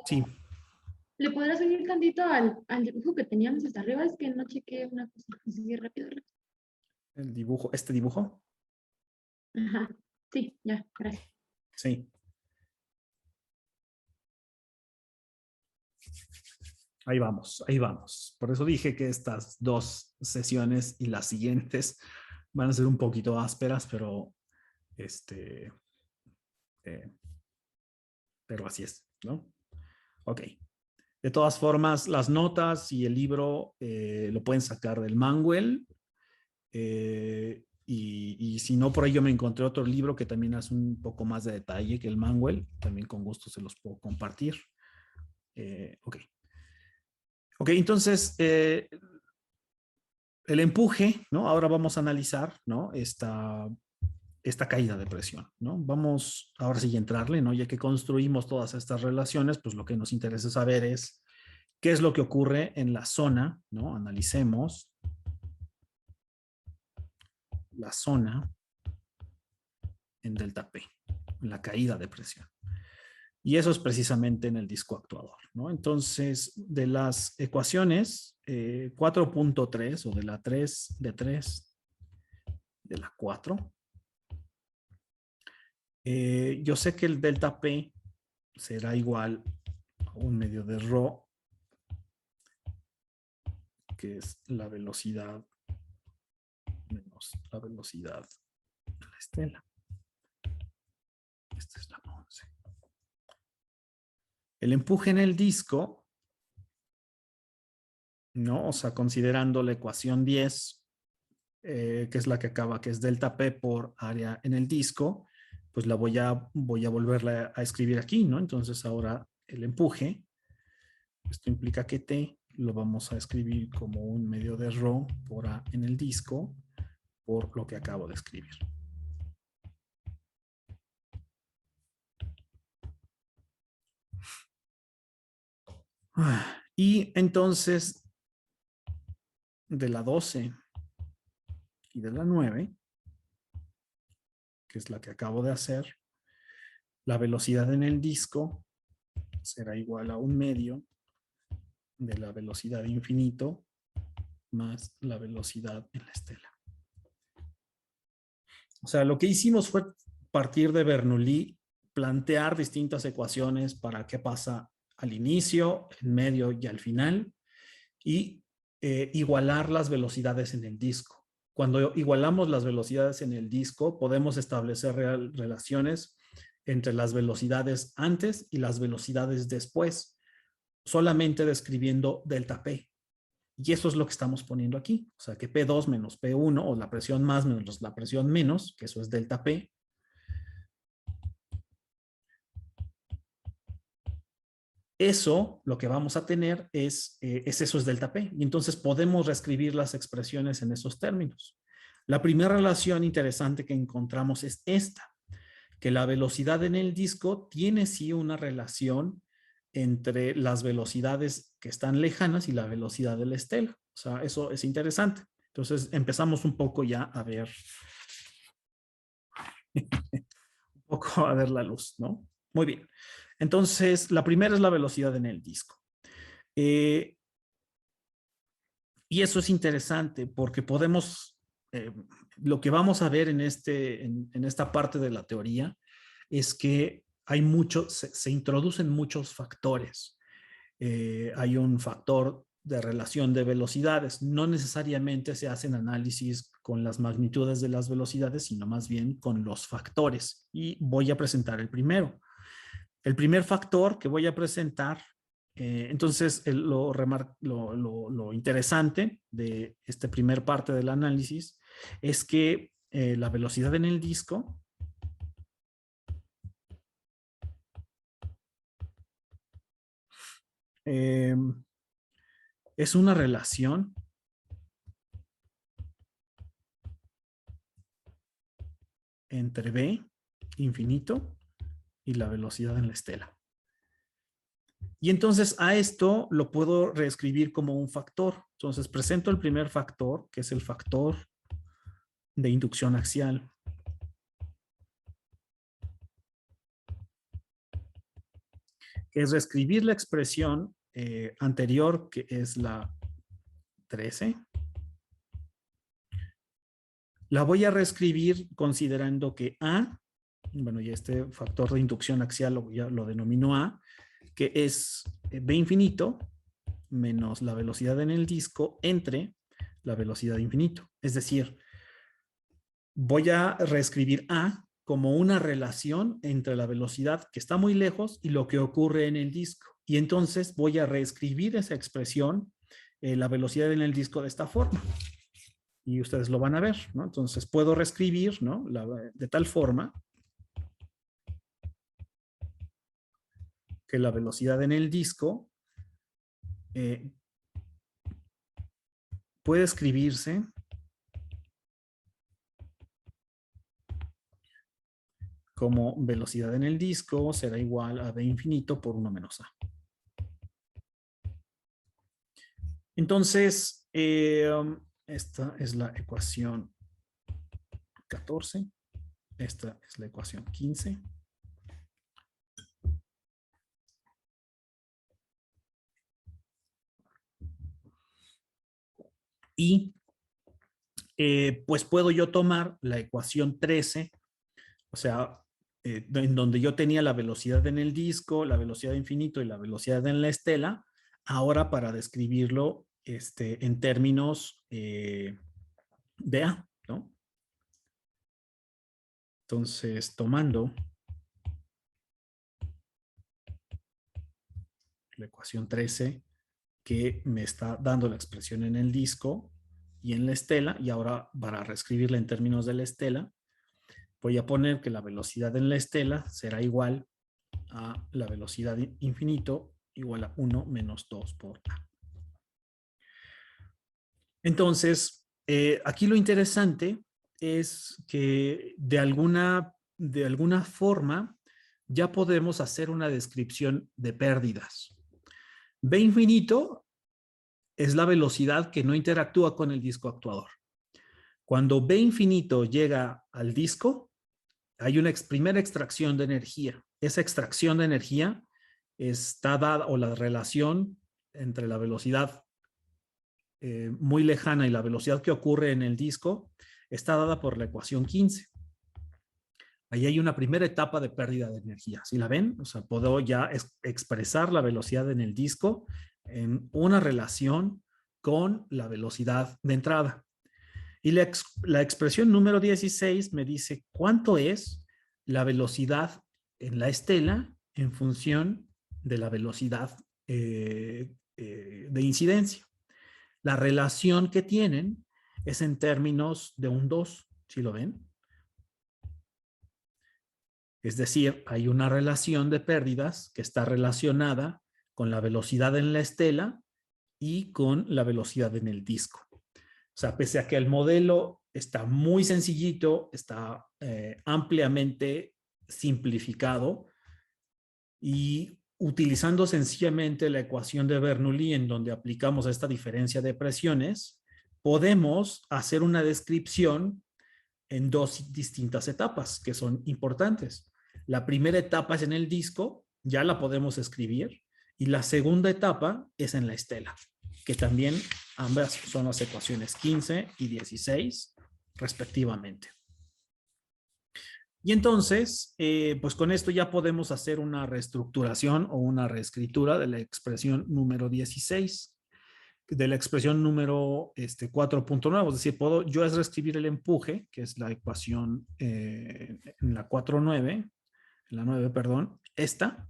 sí.
¿Le podrás subir tantito al dibujo que teníamos hasta arriba? Es que no chequé una cosa así rápido.
El dibujo, este dibujo.
Ajá. Sí, ya, gracias.
Sí. Ahí vamos, ahí vamos. Por eso dije que estas dos sesiones y las siguientes van a ser un poquito ásperas, pero pero así es, ¿no? Ok. De todas formas, las notas y el libro lo pueden sacar del Manwell. Y si no, por ahí yo me encontré otro libro que también hace un poco más de detalle que el Manwell. También con gusto se los puedo compartir. Ok. Ok, entonces, el empuje, ¿no? Ahora vamos a analizar, ¿no? Esta caída de presión, ¿no? Vamos ahora sí a entrarle, ¿no? Ya que construimos todas estas relaciones, pues lo que nos interesa saber es qué es lo que ocurre en la zona, ¿no? Analicemos la zona en delta P, en la caída de presión. Y eso es precisamente en el disco actuador, ¿no? Entonces, de las ecuaciones 4.3 o de la 3 de 3, de la 4, yo sé que el delta P será igual a un medio de ρ, que es la velocidad menos la velocidad de la estela. esta es la 11. El empuje en el disco, ¿no? O sea, considerando la ecuación 10, que es la que acaba, que es delta P por área en el disco, pues la voy a volverla a escribir aquí, ¿no? Entonces ahora el empuje, esto implica que T lo vamos a escribir como un medio de ρ por A en el disco, por lo que acabo de escribir. Y entonces, de la 12 y de la 9, que es la que acabo de hacer, la velocidad en el disco será igual a un medio de la velocidad de infinito más la velocidad en la estela. O sea, lo que hicimos fue partir de Bernoulli, plantear distintas ecuaciones para qué pasa al inicio, en medio y al final, y igualar las velocidades en el disco. Cuando igualamos las velocidades en el disco, podemos establecer relaciones entre las velocidades antes y las velocidades después, solamente describiendo delta P. Y eso es lo que estamos poniendo aquí. O sea, que P2 menos P1, o la presión más menos la presión menos, que eso es delta P. Eso, lo que vamos a tener es eso es delta P. Y entonces podemos reescribir las expresiones en esos términos. La primera relación interesante que encontramos es esta, que la velocidad en el disco tiene sí una relación entre las velocidades que están lejanas y la velocidad de la estela. O sea, eso es interesante. Entonces empezamos un poco ya a ver, un poco a ver la luz, ¿no? Muy bien. Entonces, la primera es la velocidad en el disco. Y eso es interesante porque podemos, lo que vamos a ver en esta parte de la teoría es que hay se introducen muchos factores. Hay un factor de relación de velocidades. No necesariamente se hacen análisis con las magnitudes de las velocidades, sino más bien con los factores. Y voy a presentar el primero. El primer factor que voy a presentar, entonces lo interesante de esta primer parte del análisis es que la velocidad en el disco es una relación entre B infinito y la velocidad en la estela. Y entonces a esto lo puedo reescribir como un factor. Entonces presento el primer factor, que es el factor de inducción axial. Que es reescribir la expresión anterior, que es la 13. La voy a reescribir considerando que A, bueno, y este factor de inducción axial ya lo denomino A, que es B infinito menos la velocidad en el disco entre la velocidad de infinito. Es decir, voy a reescribir A como una relación entre la velocidad que está muy lejos y lo que ocurre en el disco. Y entonces voy a reescribir esa expresión, la velocidad en el disco de esta forma. Y ustedes lo van a ver, ¿no? Entonces puedo reescribir, ¿no? De tal forma que la velocidad en el disco puede escribirse como velocidad en el disco será igual a B infinito por 1 menos A. Entonces, esta es la ecuación 14. Esta es la ecuación 15. Y pues puedo yo tomar la ecuación 13, o sea, en donde yo tenía la velocidad en el disco, la velocidad de infinito y la velocidad en la estela, ahora para describirlo en términos de A, ¿no? Entonces, tomando la ecuación 13, que me está dando la expresión en el disco y en la estela, y ahora para reescribirla en términos de la estela, voy a poner que la velocidad en la estela será igual a la velocidad infinito igual a 1 menos 2 por A. Entonces, aquí lo interesante es que de alguna forma ya podemos hacer una descripción de pérdidas. B infinito es la velocidad que no interactúa con el disco actuador. Cuando B infinito llega al disco, hay una primera extracción de energía. Esa extracción de energía está dada, o la relación entre la velocidad muy lejana y la velocidad que ocurre en el disco está dada por la ecuación 15. Ahí hay una primera etapa de pérdida de energía. ¿Sí la ven? O sea, puedo ya expresar la velocidad en el disco en una relación con la velocidad de entrada. Y la expresión número 16 me dice cuánto es la velocidad en la estela en función de la velocidad de incidencia. La relación que tienen es en términos de un 2, ¿sí lo ven? Es decir, hay una relación de pérdidas que está relacionada con la velocidad en la estela y con la velocidad en el disco. O sea, pese a que el modelo está muy sencillito, está ampliamente simplificado y utilizando sencillamente la ecuación de Bernoulli en donde aplicamos esta diferencia de presiones, podemos hacer una descripción en dos distintas etapas que son importantes. La primera etapa es en el disco, ya la podemos escribir, y la segunda etapa es en la estela, que también ambas son las ecuaciones 15 y 16 respectivamente. Y entonces, pues con esto ya podemos hacer una reestructuración o una reescritura de la expresión número 16, de la expresión número 4.9, es decir, puedo yo es reescribir el empuje, que es la ecuación en la 4.9, en la 9, perdón, esta.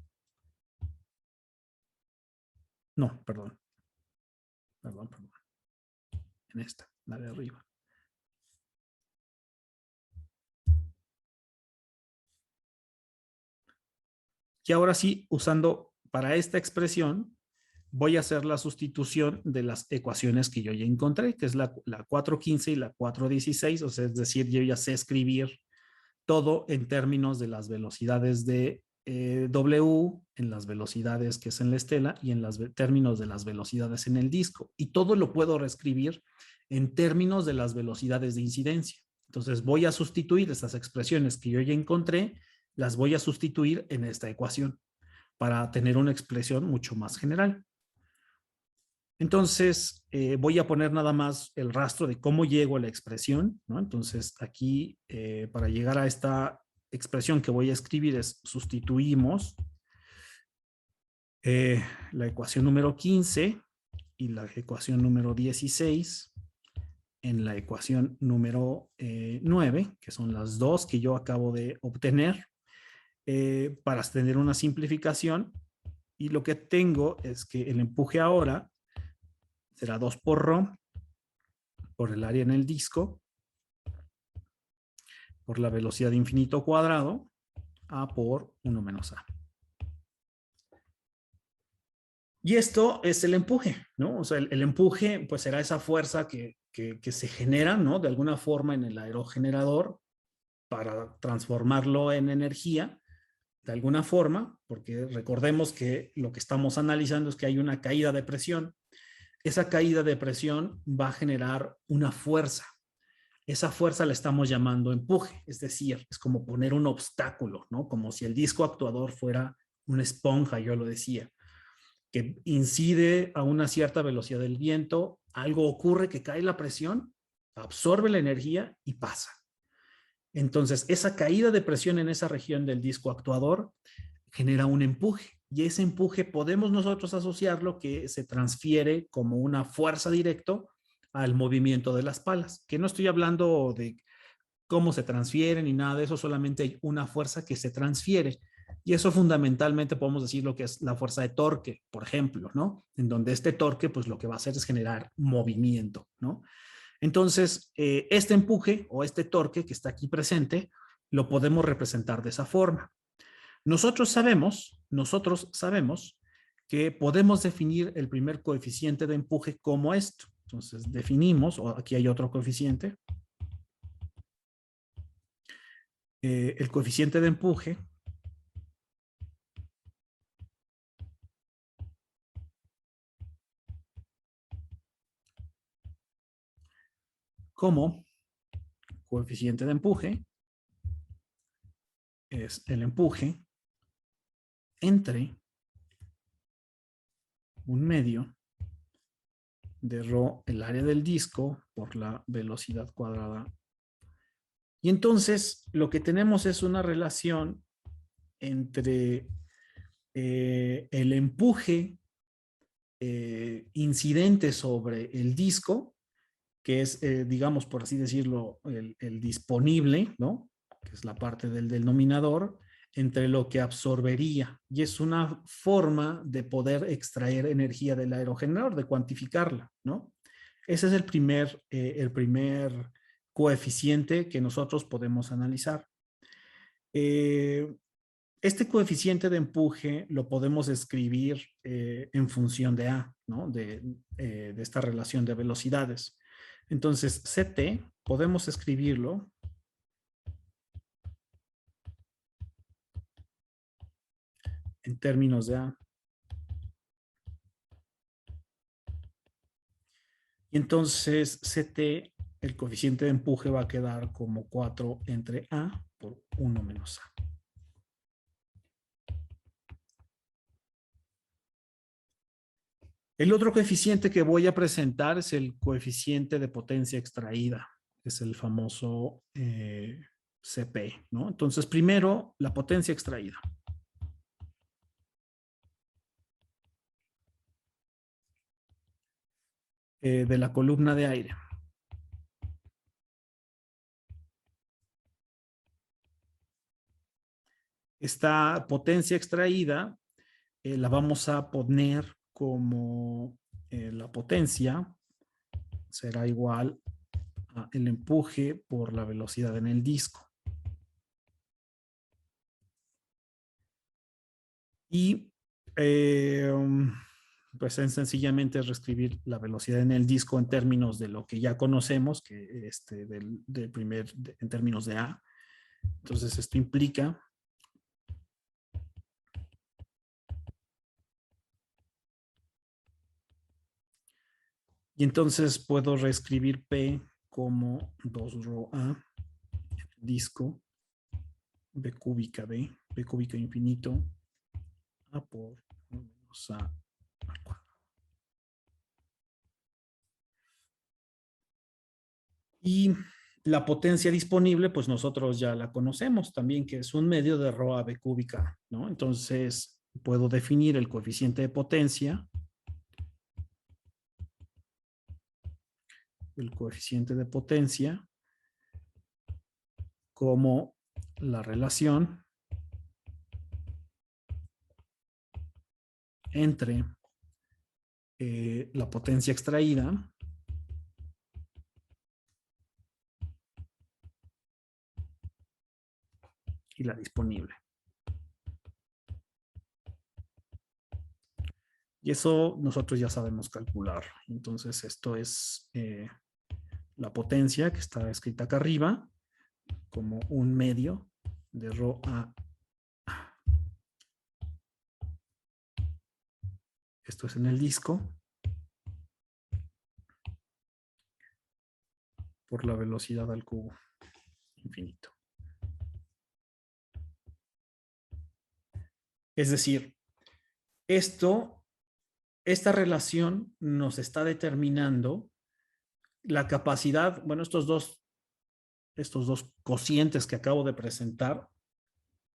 No, perdón. En esta, la de arriba. Y ahora sí, usando para esta expresión, voy a hacer la sustitución de las ecuaciones que yo ya encontré, que es la 4.15 y la 4.16, o sea, es decir, yo ya sé escribir todo en términos de las velocidades de W, en las velocidades que es en la estela y en los términos de las velocidades en el disco. Y todo lo puedo reescribir en términos de las velocidades de incidencia. Entonces voy a sustituir estas expresiones que yo ya encontré, las voy a sustituir en esta ecuación para tener una expresión mucho más general. Entonces, voy a poner nada más el rastro de cómo llego a la expresión, ¿no? Entonces, aquí, para llegar a esta expresión que voy a escribir es sustituimos la ecuación número 15 y la ecuación número 16 en la ecuación número 9, que son las dos que yo acabo de obtener, para tener una simplificación. Y lo que tengo es que el empuje ahora será 2 por ρ, por el área en el disco, por la velocidad de infinito cuadrado, A por 1 menos A. Y esto es el empuje, ¿no? O sea, el empuje, pues será esa fuerza que se genera, ¿no? De alguna forma en el aerogenerador para transformarlo en energía, de alguna forma, porque recordemos que lo que estamos analizando es que hay una caída de presión. Esa caída de presión va a generar una fuerza. Esa fuerza la estamos llamando empuje, es decir, es como poner un obstáculo, ¿no? Como si el disco actuador fuera una esponja, yo lo decía, que incide a una cierta velocidad del viento, algo ocurre que cae la presión, absorbe la energía y pasa. Entonces, esa caída de presión en esa región del disco actuador genera un empuje, y ese empuje podemos nosotros asociarlo que se transfiere como una fuerza directa al movimiento de las palas, que no estoy hablando de cómo se transfieren ni nada de eso, solamente hay una fuerza que se transfiere, Y eso fundamentalmente podemos decir lo que es la fuerza de torque, por ejemplo, ¿no? En donde este torque, pues lo que va a hacer es generar movimiento, ¿no? Entonces, este empuje o este torque que está aquí presente, lo podemos representar de esa forma. Nosotros sabemos que podemos definir el primer coeficiente de empuje como esto. Entonces, definimos, o aquí hay otro coeficiente. El coeficiente de empuje como coeficiente de empuje es el empuje entre un medio de ρ, el área del disco, por la velocidad cuadrada. Y entonces lo que tenemos es una relación entre el empuje incidente sobre el disco, que es, digamos, por así decirlo, el disponible, ¿no? Que es la parte del denominador, entre lo que absorbería. Y es una forma de poder extraer energía del aerogenerador, de cuantificarla, ¿no? Ese es el primer coeficiente que nosotros podemos analizar. Este coeficiente de empuje lo podemos escribir en función de A, ¿no? De esta relación de velocidades. Entonces, CT podemos escribirlo en términos de A. Y entonces CT, el coeficiente de empuje va a quedar como 4 entre A por 1 menos A. El otro coeficiente que voy a presentar es el coeficiente de potencia extraída. Es el famoso CP, ¿no? Entonces, primero, la potencia extraída. De la columna de aire. Esta potencia extraída la vamos a poner como la potencia será igual a el empuje por la velocidad en el disco. Y pues es sencillamente reescribir la velocidad en el disco en términos de lo que ya conocemos, que en términos de A. Entonces esto implica y entonces puedo reescribir P como 2ρA disco B cúbica B cúbica infinito A por menos A al cuadrado. Y la potencia disponible, pues nosotros ya la conocemos también, que es un medio de ρ a B cúbica, ¿no? Entonces puedo definir el coeficiente de potencia, como la relación entre la potencia extraída y la disponible. Y eso nosotros ya sabemos calcular. Entonces esto es la potencia que está escrita acá arriba como un medio de ρ a. Esto es en el disco por la velocidad al cubo infinito. Es decir, esta relación nos está determinando la capacidad, bueno, estos dos cocientes que acabo de presentar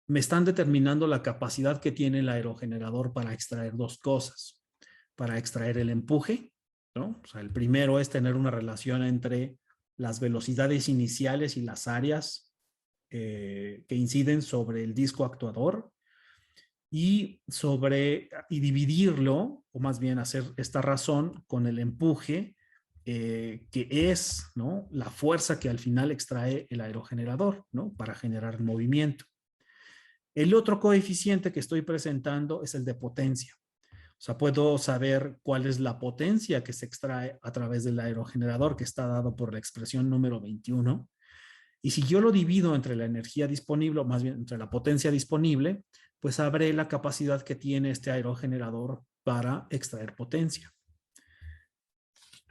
me están determinando la capacidad que tiene el aerogenerador para extraer dos cosas. Para extraer el empuje, ¿no? O sea, el primero es tener una relación entre las velocidades iniciales y las áreas que inciden sobre el disco actuador. y dividirlo, o más bien hacer esta razón con el empuje, que es, ¿no?, la fuerza que al final extrae el aerogenerador, ¿no?, para generar el movimiento. El otro coeficiente que estoy presentando es el de potencia. O sea, puedo saber cuál es la potencia que se extrae a través del aerogenerador, que está dado por la expresión número 21. Y si yo lo divido entre la energía disponible, o más bien entre la potencia disponible, pues sabré la capacidad que tiene este aerogenerador para extraer potencia.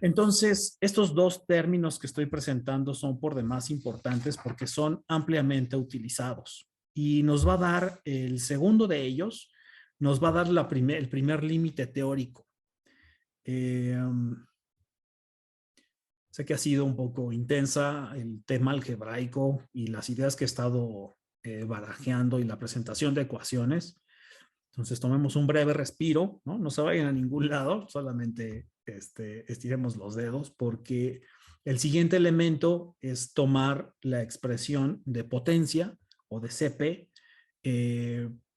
Entonces, estos dos términos que estoy presentando son por demás importantes porque son ampliamente utilizados. Y nos va a dar el segundo de ellos, nos va a dar el primer límite teórico. Sé que ha sido un poco intensa el tema algebraico y las ideas que he estado barajeando y la presentación de ecuaciones. Entonces tomemos un breve respiro, ¿no? No se vayan a ningún lado, solamente estiremos los dedos porque el siguiente elemento es tomar la expresión de potencia o de CP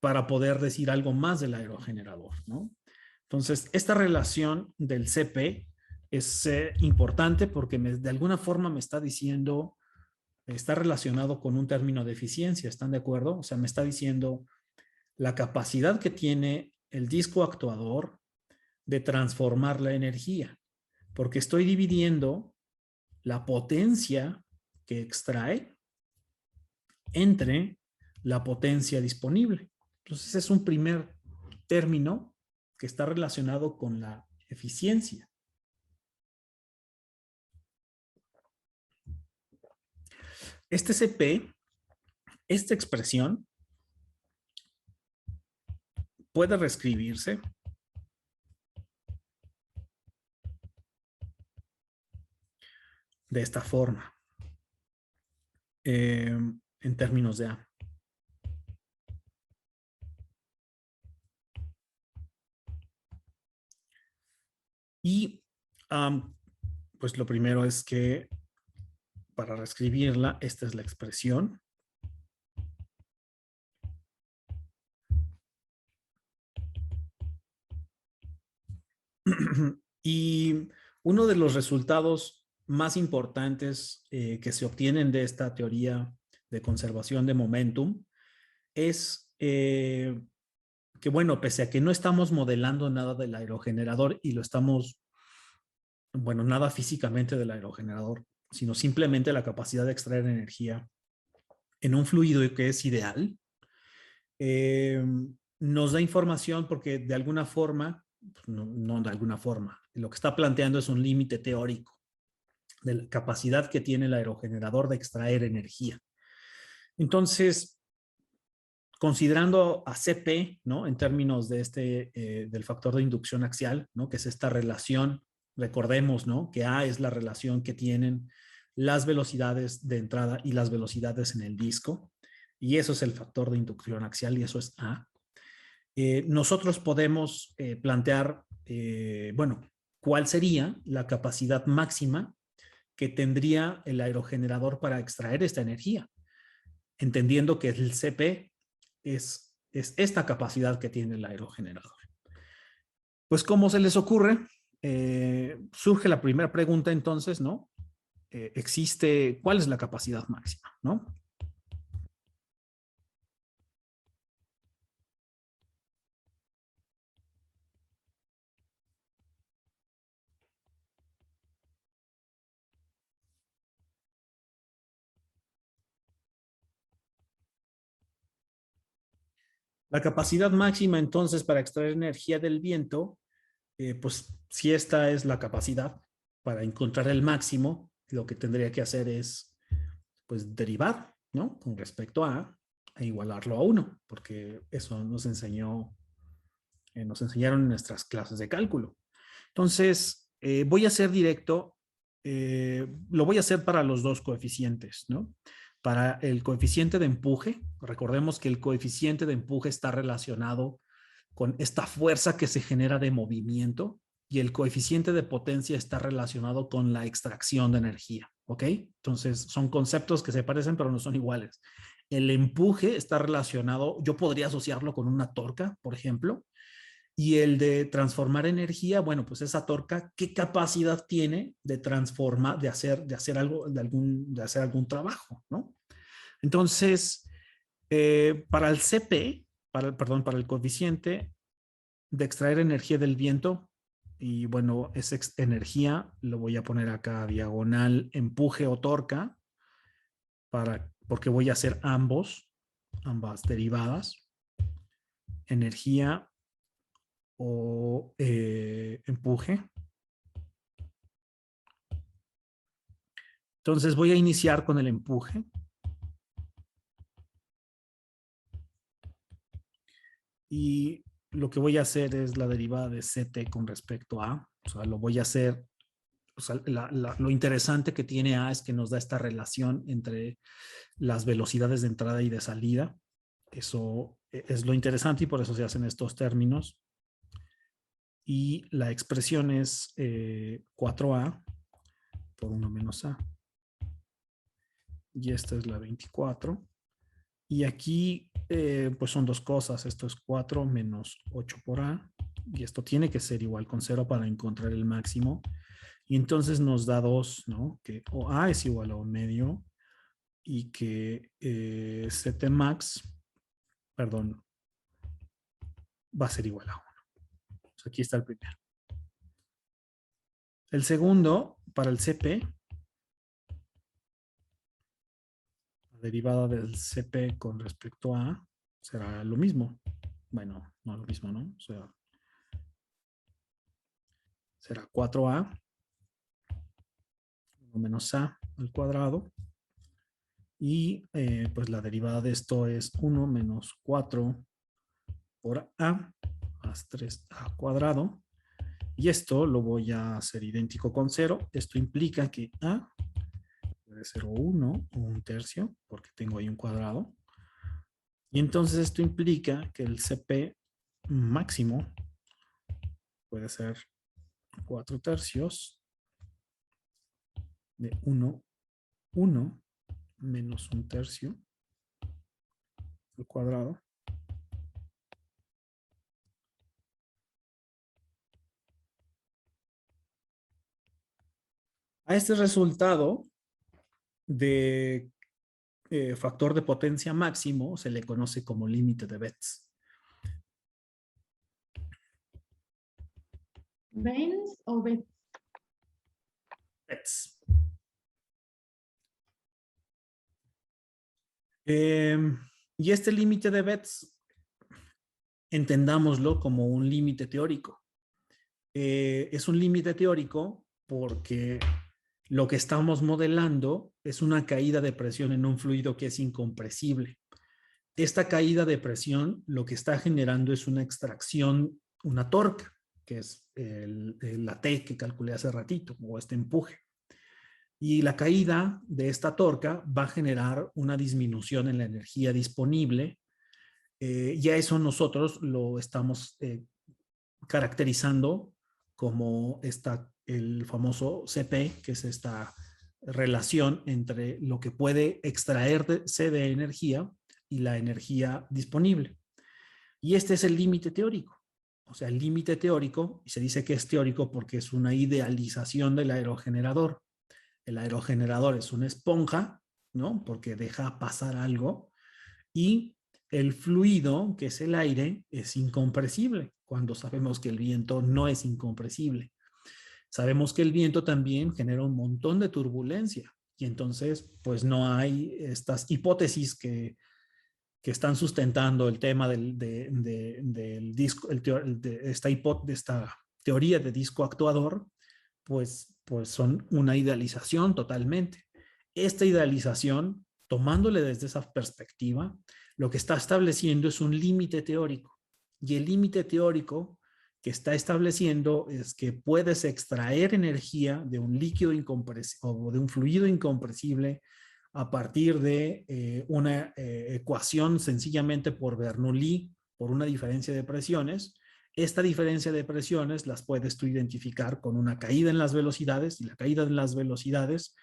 para poder decir algo más del aerogenerador, ¿no? Entonces, esta relación del CP es importante porque de alguna forma me está diciendo, está relacionado con un término de eficiencia, ¿están de acuerdo? O sea, me está diciendo la capacidad que tiene el disco actuador de transformar la energía, porque estoy dividiendo la potencia que extrae entre la potencia disponible. Entonces es un primer término que está relacionado con la eficiencia. Este CP, esta expresión, puede reescribirse de esta forma, en términos de A. Y pues lo primero es que para reescribirla, esta es la expresión. Y uno de los resultados más importantes que se obtienen de esta teoría de conservación de momentum es que, bueno, pese a que no estamos modelando nada del aerogenerador y lo estamos, bueno, nada físicamente del aerogenerador, sino simplemente la capacidad de extraer energía en un fluido que es ideal, nos da información porque de alguna forma, no de alguna forma, lo que está planteando es un límite teórico de la capacidad que tiene el aerogenerador de extraer energía. Entonces, considerando a CP, ¿no?, en términos de del factor de inducción axial, ¿no?, que es esta relación, recordemos, ¿no?, que A es la relación que tienen las velocidades de entrada y las velocidades en el disco, y eso es el factor de inducción axial y eso es A. Nosotros podemos plantear, bueno, cuál sería la capacidad máxima que tendría el aerogenerador para extraer esta energía, entendiendo que el CP es esta capacidad que tiene el aerogenerador. Pues, ¿cómo se les ocurre? Surge la primera pregunta entonces, ¿no? ¿Cuál es la capacidad máxima, no? La capacidad máxima entonces para extraer energía del viento, pues si esta es la capacidad para encontrar el máximo, lo que tendría que hacer es pues derivar, ¿no?, con respecto a igualarlo a 1, porque eso nos enseñaron en nuestras clases de cálculo. Entonces, voy a ser directo, lo voy a hacer para los dos coeficientes, ¿no? Para el coeficiente de empuje, recordemos que el coeficiente de empuje está relacionado con esta fuerza que se genera de movimiento y el coeficiente de potencia está relacionado con la extracción de energía, ¿ok? Entonces, son conceptos que se parecen pero no son iguales. El empuje está relacionado, yo podría asociarlo con una torca, por ejemplo, y el de transformar energía, bueno, pues esa torca, ¿qué capacidad tiene de transformar, de hacer algo, de hacer algún trabajo, ¿no? Entonces, para el CP, perdón, para el coeficiente de extraer energía del viento, y bueno, esa energía lo voy a poner acá diagonal, empuje o torca, porque voy a hacer ambas derivadas, energía o empuje. Entonces voy a iniciar con el empuje. Y lo que voy a hacer es la derivada de CT con respecto a, o sea, lo voy a hacer, o sea, lo interesante que tiene A es que nos da esta relación entre las velocidades de entrada y de salida. Eso es lo interesante y por eso se hacen estos términos. Y la expresión es 4A por 1 menos A. Y esta es la 24. Y aquí pues son dos cosas. Esto es 4 menos 8 por A. Y esto tiene que ser igual con 0 para encontrar el máximo. Y entonces nos da 2, ¿no? Que o A es igual a 1 medio y que CT max, perdón, va a ser igual a 1. Pues aquí está el primero. El segundo, para el CP, la derivada del CP con respecto a será lo mismo. Bueno, no lo mismo, ¿no? O sea, será 4A menos A al cuadrado. Y pues la derivada de esto es 1 menos 4 por A más 3A cuadrado. Y esto lo voy a hacer idéntico con 0. Esto implica que A puede ser o 1 o 1/3, porque tengo ahí un cuadrado. Y entonces esto implica que el CP máximo puede ser 4/3 de 1 menos 1/3 al cuadrado. A este resultado de factor de potencia máximo se le conoce como límite de Betz.
¿Benz o Betz?
Betz. Y este límite de Betz, entendámoslo como un límite teórico. Es un límite teórico porque lo que estamos modelando es una caída de presión en un fluido que es incompresible. Esta caída de presión lo que está generando es una extracción, una torque, que es la T que calculé hace ratito, o este empuje. Y la caída de esta torca va a generar una disminución en la energía disponible. Y a eso nosotros lo estamos caracterizando como el famoso CP, que es esta relación entre lo que puede extraerse de energía y la energía disponible. Y este es el límite teórico. O sea, el límite teórico, y se dice que es teórico porque es una idealización del aerogenerador. El aerogenerador es una esponja, ¿no? Porque deja pasar algo. Y el fluido, que es el aire, es incompresible, cuando sabemos que el viento no es incompresible. Sabemos que el viento también genera un montón de turbulencia y entonces pues no hay estas hipótesis que están sustentando el tema del disco, de esta teoría de disco actuador, pues son una idealización totalmente. Esta idealización, tomándole desde esa perspectiva, lo que está estableciendo es un límite teórico. Y el límite teórico que está estableciendo es que puedes extraer energía de un líquido incompresible o de un fluido incompresible a partir de una ecuación sencillamente por Bernoulli, por una diferencia de presiones. Esta diferencia de presiones las puedes tú identificar con una caída en las velocidades, y la caída en las velocidades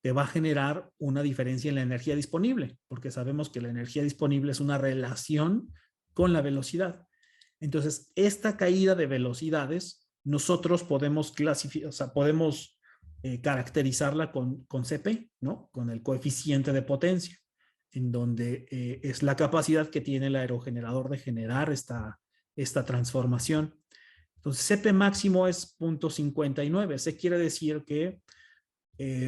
te va a generar una diferencia en la energía disponible, porque sabemos que la energía disponible es una relación con la velocidad. Entonces, esta caída de velocidades, nosotros podemos clasificar, o sea, podemos caracterizarla con CP, ¿no? Con el coeficiente de potencia, en donde es la capacidad que tiene el aerogenerador de generar esta transformación. Entonces, CP máximo es 0.59. Eso quiere decir que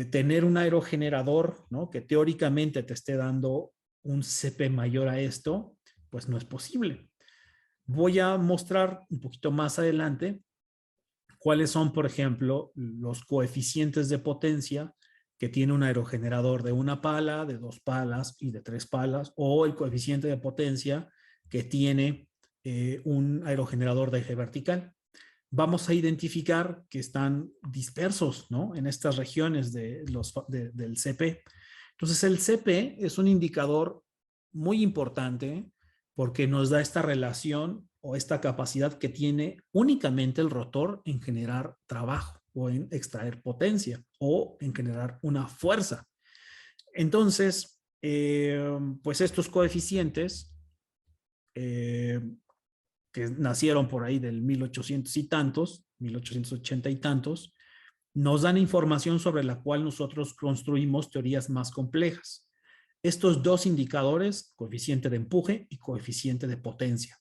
tener un aerogenerador, ¿no? Que teóricamente te esté dando un CP mayor a esto, pues no es posible. Voy a mostrar un poquito más adelante cuáles son, por ejemplo, los coeficientes de potencia que tiene un aerogenerador de una pala, de 2 palas y de 3 palas, o el coeficiente de potencia que tiene un aerogenerador de eje vertical. Vamos a identificar que están dispersos, ¿no? En estas regiones del CP. Entonces, el CP es un indicador muy importante porque nos da esta relación o esta capacidad que tiene únicamente el rotor en generar trabajo o en extraer potencia o en generar una fuerza. Entonces, pues estos coeficientes que nacieron por ahí del 1800 y tantos, 1880 y tantos, nos dan información sobre la cual nosotros construimos teorías más complejas. Estos dos indicadores, coeficiente de empuje y coeficiente de potencia.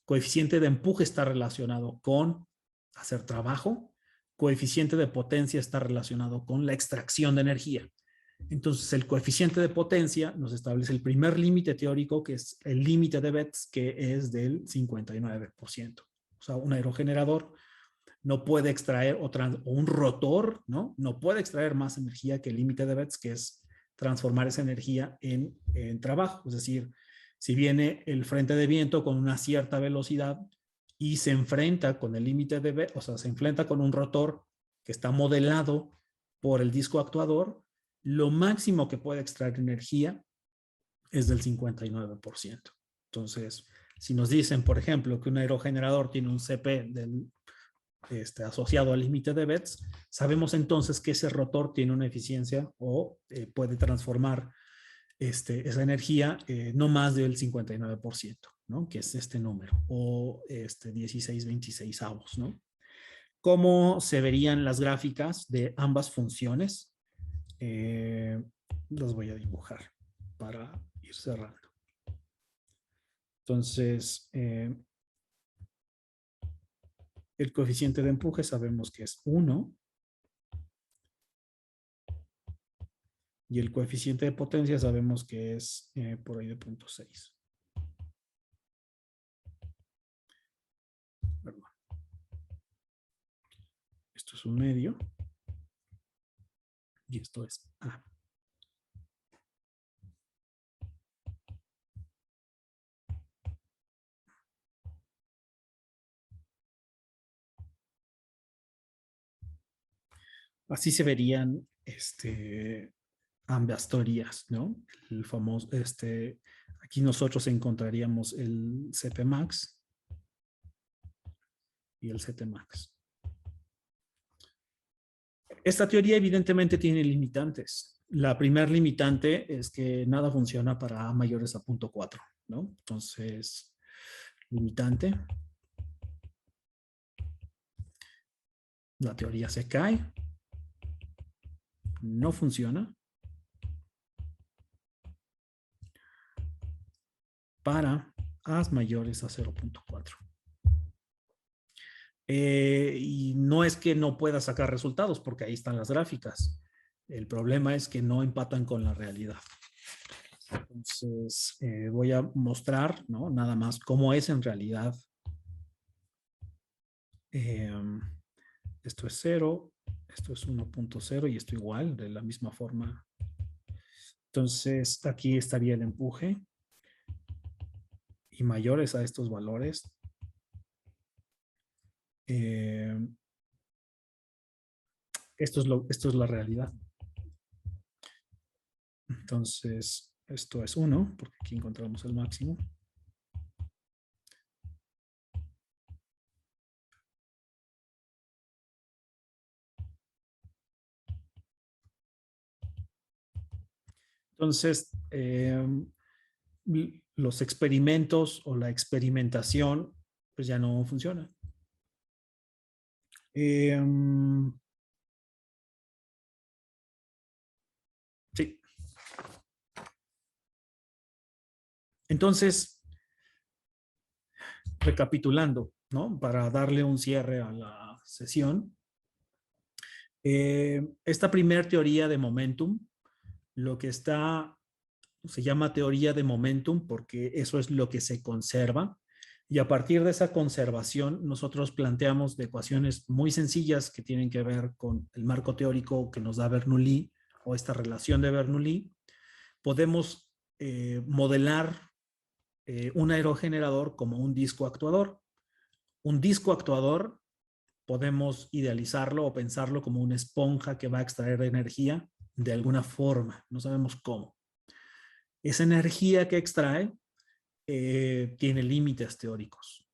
Coeficiente de empuje está relacionado con hacer trabajo, coeficiente de potencia está relacionado con la extracción de energía. Entonces, el coeficiente de potencia nos establece el primer límite teórico, que es el límite de Betz, que es del 59%. O sea, un aerogenerador no puede extraer, o un rotor, ¿no? No puede extraer más energía que el límite de Betz, que es transformar esa energía en trabajo. Es decir, si viene el frente de viento con una cierta velocidad y se enfrenta con el límite de Betz, o sea, se enfrenta con un rotor que está modelado por el disco actuador, lo máximo que puede extraer energía es del 59%. Entonces, si nos dicen, por ejemplo, que un aerogenerador tiene un CP asociado al límite de Betz, sabemos entonces que ese rotor tiene una eficiencia o puede transformar esa energía no más del 59%, ¿no? Que es este número, o 16/26, ¿no? ¿Cómo se verían las gráficas de ambas funciones? Los voy a dibujar para ir cerrando. Entonces, el coeficiente de empuje sabemos que es 1 y el coeficiente de potencia sabemos que es por ahí de 0.6. Esto es un medio y esto es A. Así se verían ambas teorías, ¿no? El famoso, aquí nosotros encontraríamos el CP max y el CT max. Esta teoría evidentemente tiene limitantes. La primera limitante es que nada funciona para A mayores a 0.4, ¿no? Entonces, limitante. La teoría se cae. No funciona para A's mayores a 0.4. Y no es que no pueda sacar resultados, porque ahí están las gráficas. El problema es que no empatan con la realidad. Entonces, voy a mostrar, ¿no? Nada más cómo es en realidad. Esto es 0, esto es 1.0 y esto igual, de la misma forma. Entonces, aquí estaría el empuje y mayores a estos valores. Esto es la realidad. Entonces, esto es 1, porque aquí encontramos el máximo. Entonces, los experimentos o la experimentación pues ya no funcionan. Sí. Entonces, recapitulando, ¿no? Para darle un cierre a la sesión. Esta primera teoría de momentum, lo que se llama teoría de momentum porque eso es lo que se conserva. Y a partir de esa conservación, nosotros planteamos de ecuaciones muy sencillas que tienen que ver con el marco teórico que nos da Bernoulli o esta relación de Bernoulli. Podemos modelar un aerogenerador como un disco actuador. Un disco actuador podemos idealizarlo o pensarlo como una esponja que va a extraer energía de alguna forma, no sabemos cómo. Esa energía que extrae tiene límites teóricos.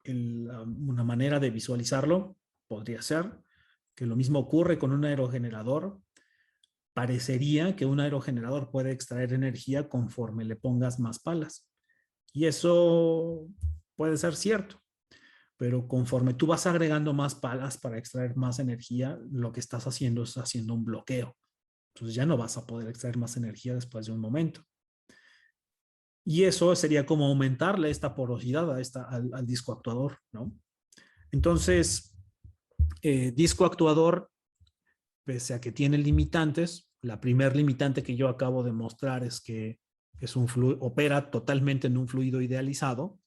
Una manera de visualizarlo podría ser que lo mismo ocurre con un aerogenerador. Parecería que un aerogenerador puede extraer energía conforme le pongas más palas. Y eso puede ser cierto. Pero conforme tú vas agregando más palas para extraer más energía, lo que estás haciendo es haciendo un bloqueo. Entonces ya no vas a poder extraer más energía después de un momento. Y eso sería como aumentarle esta porosidad al disco actuador, ¿no? Entonces, disco actuador, pese a que tiene limitantes, la primer limitante que yo acabo de mostrar es que opera totalmente en un fluido idealizado.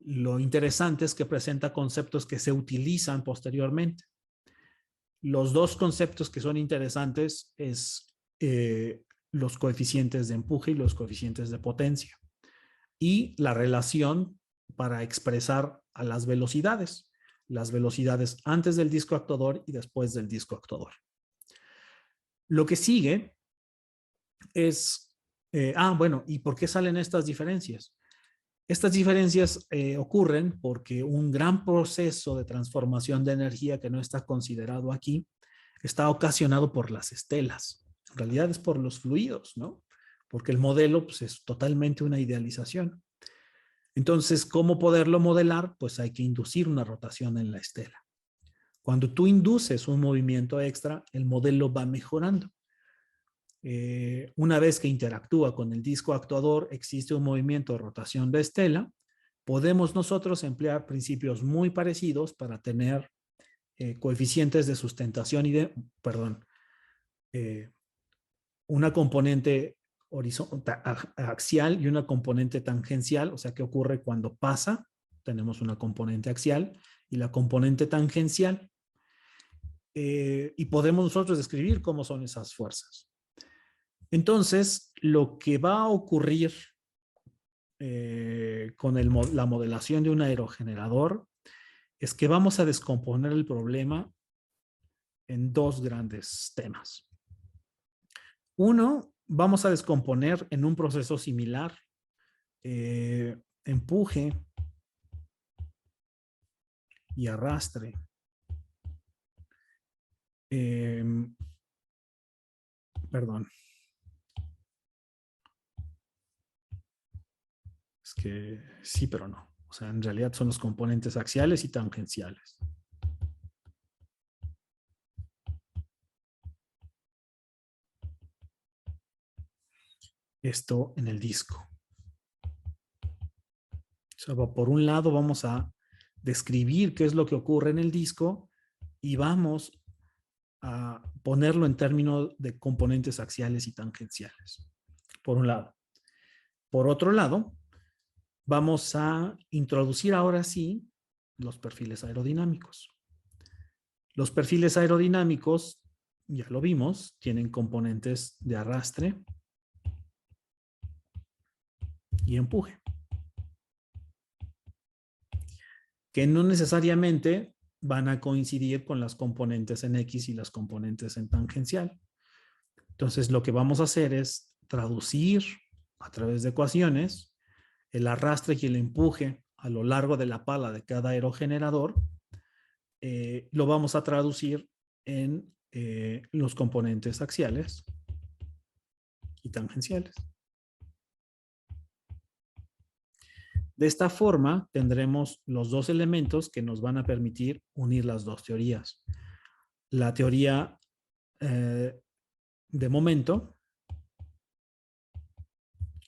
Lo interesante es que presenta conceptos que se utilizan posteriormente. Los dos conceptos que son interesantes es los coeficientes de empuje y los coeficientes de potencia. Y la relación para expresar a las velocidades antes del disco actuador y después del disco actuador. Lo que sigue es, bueno, ¿y por qué salen estas diferencias? Estas diferencias ocurren porque un gran proceso de transformación de energía que no está considerado aquí está ocasionado por las estelas. En realidad es por los fluidos, ¿no? Porque el modelo pues, es totalmente una idealización. Entonces, ¿cómo poderlo modelar? Pues hay que inducir una rotación en la estela. Cuando tú induces un movimiento extra, el modelo va mejorando. Una vez que interactúa con el disco actuador, existe un movimiento de rotación de estela. Podemos nosotros emplear principios muy parecidos para tener coeficientes de sustentación y una componente axial y una componente tangencial. O sea, ¿qué ocurre cuando pasa? Tenemos una componente axial y la componente tangencial. Y podemos nosotros describir cómo son esas fuerzas. Entonces, lo que va a ocurrir con la modelación de un aerogenerador es que vamos a descomponer el problema en dos grandes temas. Uno, vamos a descomponer en un proceso similar empuje y arrastre. Perdón. Es que sí, pero no. O sea, en realidad son los componentes axiales y tangenciales. Esto en el disco. O sea, por un lado vamos a describir qué es lo que ocurre en el disco y vamos a ponerlo en términos de componentes axiales y tangenciales. Por un lado. Por otro lado, vamos a introducir ahora sí los perfiles aerodinámicos. Los perfiles aerodinámicos, ya lo vimos, tienen componentes de arrastre y empuje, que no necesariamente van a coincidir con las componentes en X y las componentes en tangencial. Entonces, lo que vamos a hacer es traducir a través de ecuaciones el arrastre y el empuje a lo largo de la pala de cada aerogenerador. Lo vamos a traducir en los componentes axiales y tangenciales. De esta forma, tendremos los dos elementos que nos van a permitir unir las dos teorías. La teoría de momento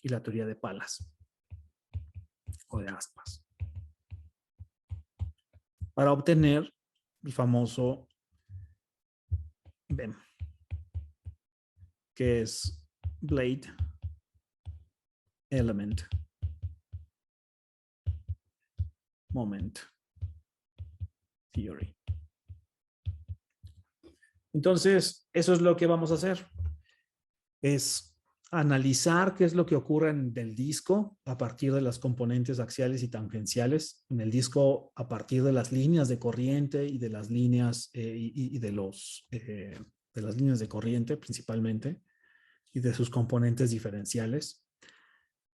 y la teoría de palas o de aspas, para obtener el famoso BEM, que es Blade Element Moment Theory. Entonces, eso es lo que vamos a hacer. Es analizar qué es lo que ocurre en el disco a partir de las componentes axiales y tangenciales. En el disco, a partir de las líneas de corriente y de las líneas de las líneas de corriente principalmente y de sus componentes diferenciales.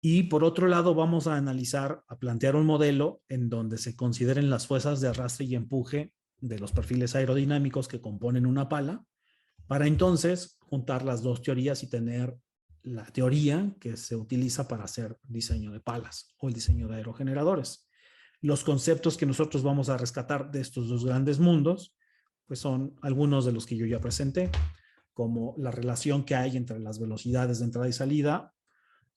Y por otro lado, vamos a analizar, a plantear un modelo en donde se consideren las fuerzas de arrastre y empuje de los perfiles aerodinámicos que componen una pala, para entonces juntar las dos teorías y tener la teoría que se utiliza para hacer diseño de palas o el diseño de aerogeneradores. Los conceptos que nosotros vamos a rescatar de estos dos grandes mundos, pues son algunos de los que yo ya presenté, como la relación que hay entre las velocidades de entrada y salida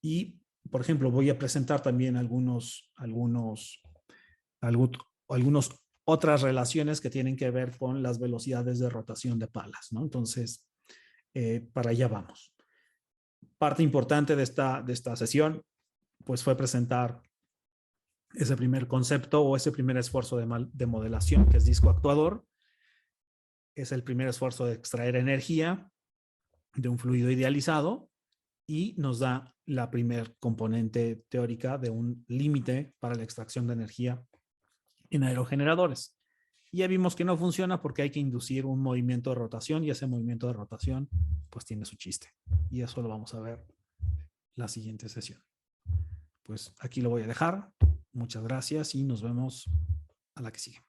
y, por ejemplo, voy a presentar también algunos otras relaciones que tienen que ver con las velocidades de rotación de palas, ¿no? Entonces, para allá vamos. Parte importante de esta sesión, pues fue presentar ese primer concepto o ese primer esfuerzo de modelación, que es disco actuador. Es el primer esfuerzo de extraer energía de un fluido idealizado y nos da la primer componente teórica de un límite para la extracción de energía en aerogeneradores. Y ya vimos que no funciona porque hay que inducir un movimiento de rotación y ese movimiento de rotación pues tiene su chiste. Y eso lo vamos a ver la siguiente sesión. Pues aquí lo voy a dejar. Muchas gracias y nos vemos a la que sigue.